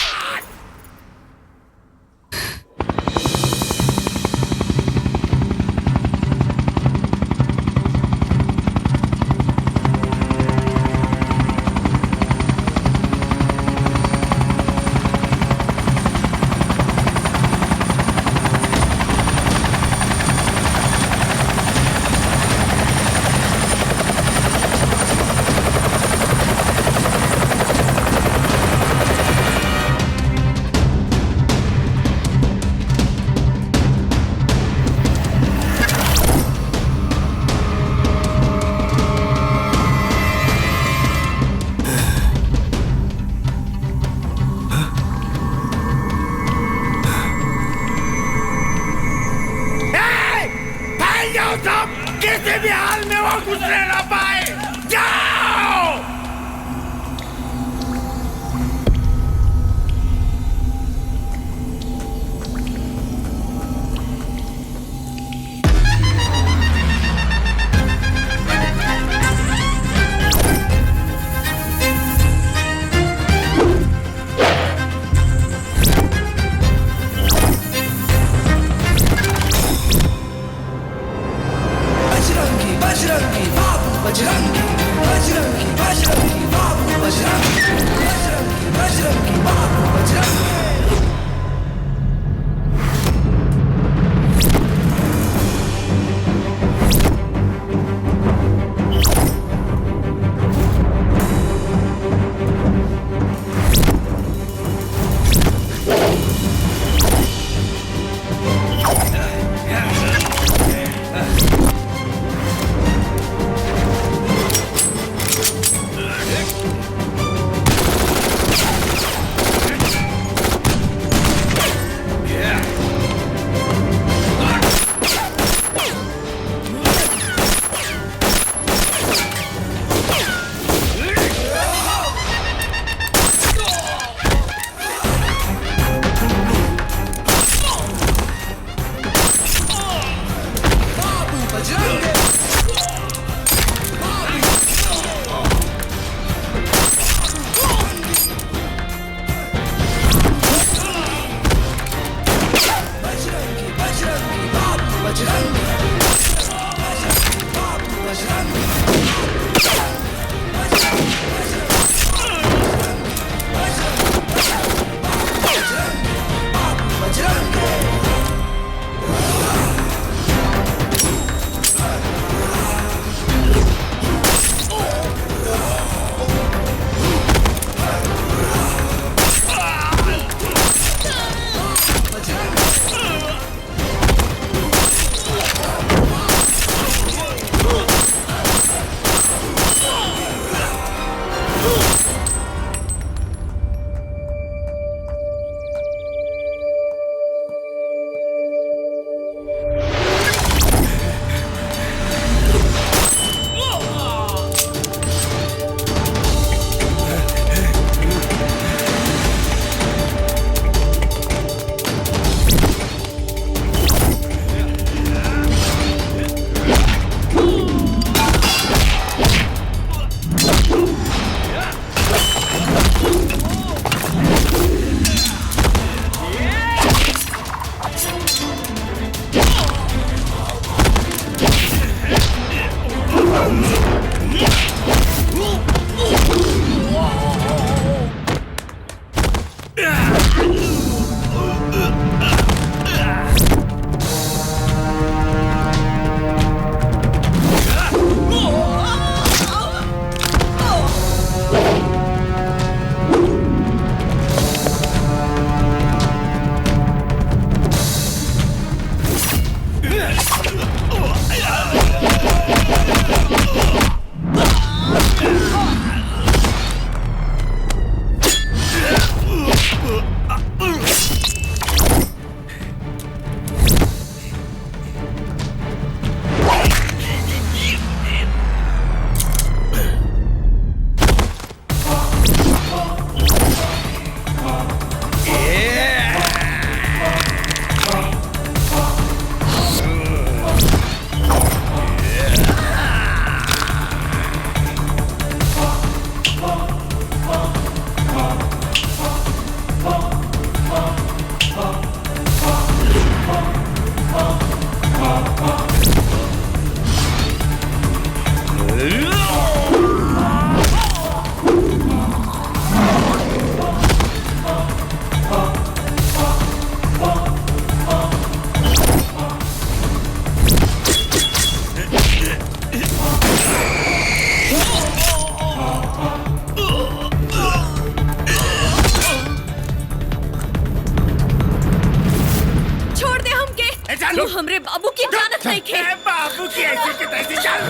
जैसे कि तैसी चल।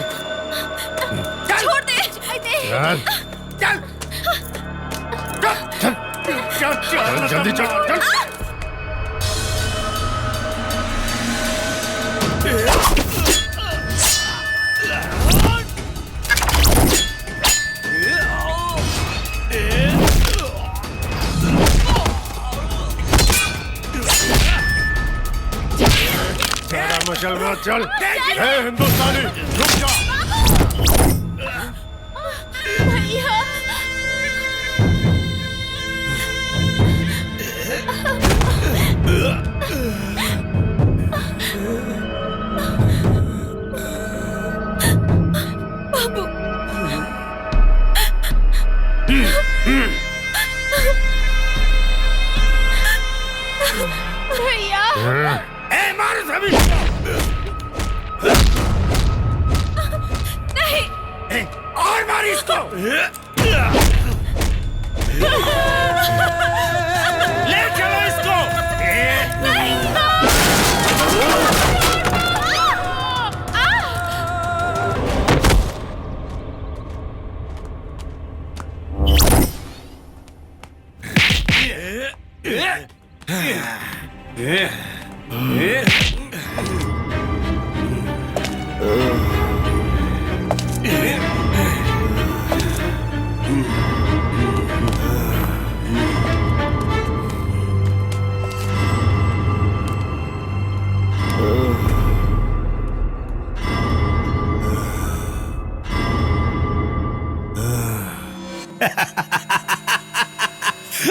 छोड़ दे। चल चल चल चल जल्दी चल। मचल मत चल। हे हिंदुस्तानी रुक जा। भैया बाबू भैया ए मारो सभी। नहीं और मार इसको। ले चलो इसको।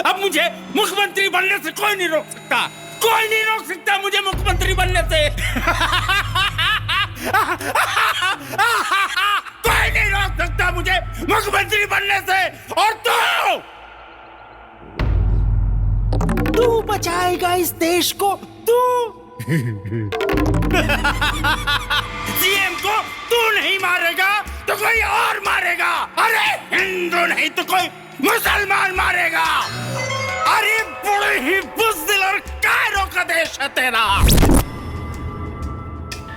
अब मुझे मुख्यमंत्री बनने से कोई नहीं रोक सकता। कोई नहीं रोक सकता मुझे मुख्यमंत्री बनने से। कोई नहीं रोक सकता मुझे मुख्यमंत्री बनने से। और तू बचाएगा इस देश को। तू सीएम को तू नहीं मारेगा तो कोई और मारेगा। अरे हिंदू नहीं तो कोई मुसलमान मारेगा। अरे बड़े ही बुज़दिल और कायरों का देश है तेरा।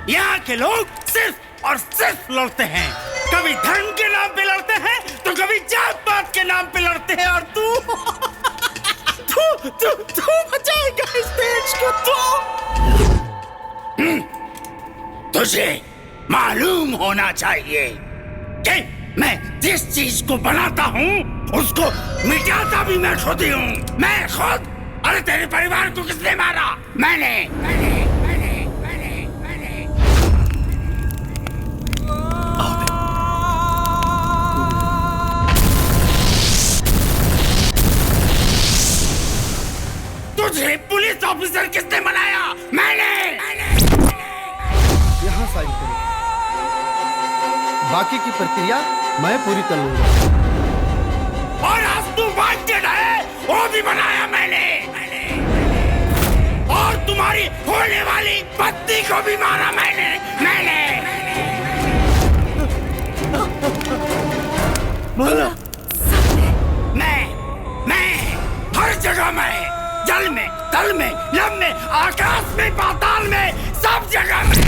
यहाँ के लोग सिर्फ और सिर्फ लड़ते हैं। कभी धर्म के नाम पे लड़ते हैं तो कभी जात पात के नाम पे लड़ते हैं। और तू तू बचाएगा इस देश को। तुझे मालूम होना चाहिए कि मैं जिस चीज को बनाता हूँ उसको मिटाता भी मैं खुद ही हूँ। मैं खुद। अरे तेरे परिवार को किसने मारा? मैंने। तुझे पुलिस ऑफिसर किसने बनाया? मैंने। यहाँ साइन करो। बाकी की प्रक्रिया मैं पूरी कर लूंगा। और आज तू वांटेड है, वो भी बनाया मैंने। और तुम्हारी होने वाली पत्नी को भी मारा मैंने। बोला। मैं हर जगह में, जल में, तल में, लब में, आकाश में, पाताल में, सब जगह में।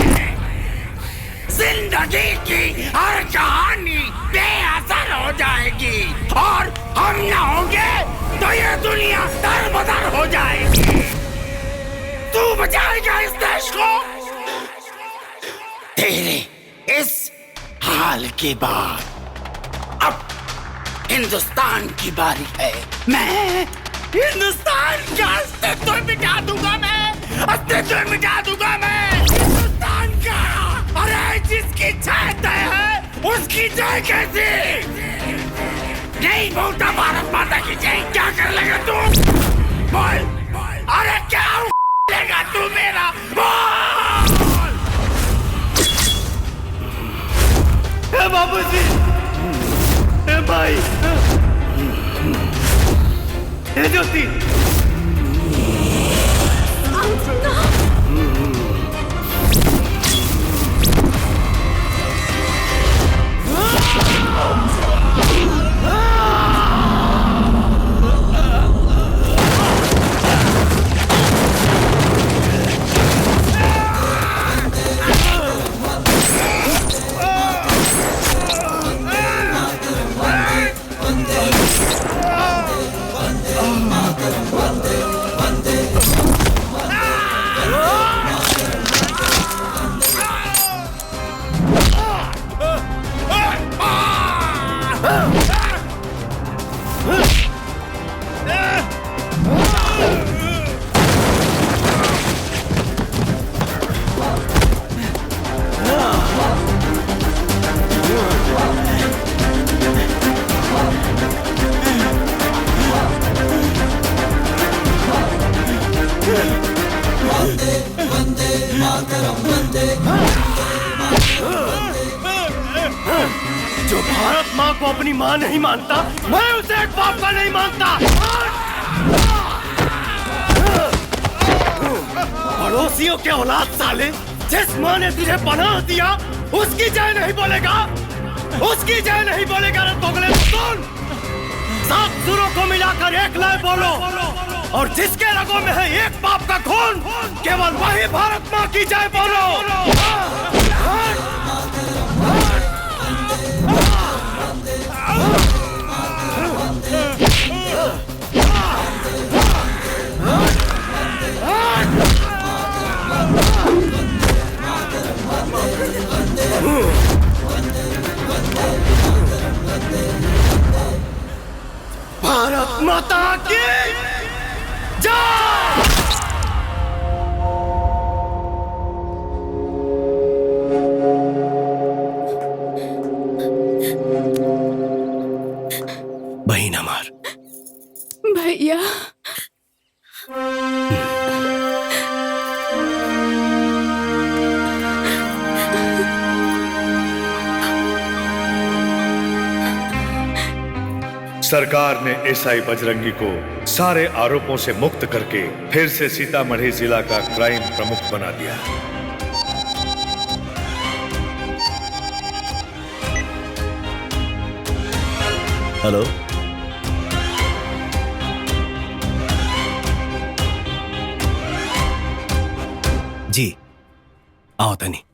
जिंदगी की हर कहानी बेअसर हो जाएगी और हम न होंगे तो ये दुनिया दरबदर हो जाएगी। तू बचाएगा इस देश को। तेरे इस हाल के बाद अब हिंदुस्तान की बारी है। मैं हिंदुस्तान का अस्तित्व मिटा दूंगा। मैं अस्तित्व मिटा दूंगा। मैं हिंदुस्तान का। अरे जिसकी जय तय है उसकी जय कैसी? नहीं बोलता भारत माता की जय। क्या कर लेगा तू? बोल। अरे क्या लेगा तू मेरा? बोल। ए बाबूजी, ए भाई, ए ज्योति। अपनी माँ नहीं मानता, मैं उसे एक बाप का नहीं मानता। पड़ोसियों के औलाद साले, जिस माँ ने तुझे पनाह दिया उसकी जय नहीं बोलेगा, उसकी जय नहीं बोलेगा रे दोगले। सुन, 7 सुरों को मिलाकर एक लय बोलो, और जिसके रगों में है एक बाप का खून, केवल वही भारत माँ की जय बोलो। भारत माता की जय। बहन हमार भैया सरकार ने एसआई बजरंगी को सारे आरोपों से मुक्त करके फिर से सीतामढ़ी जिला का क्राइम प्रमुख बना दिया। हेलो, जी आओ तनी।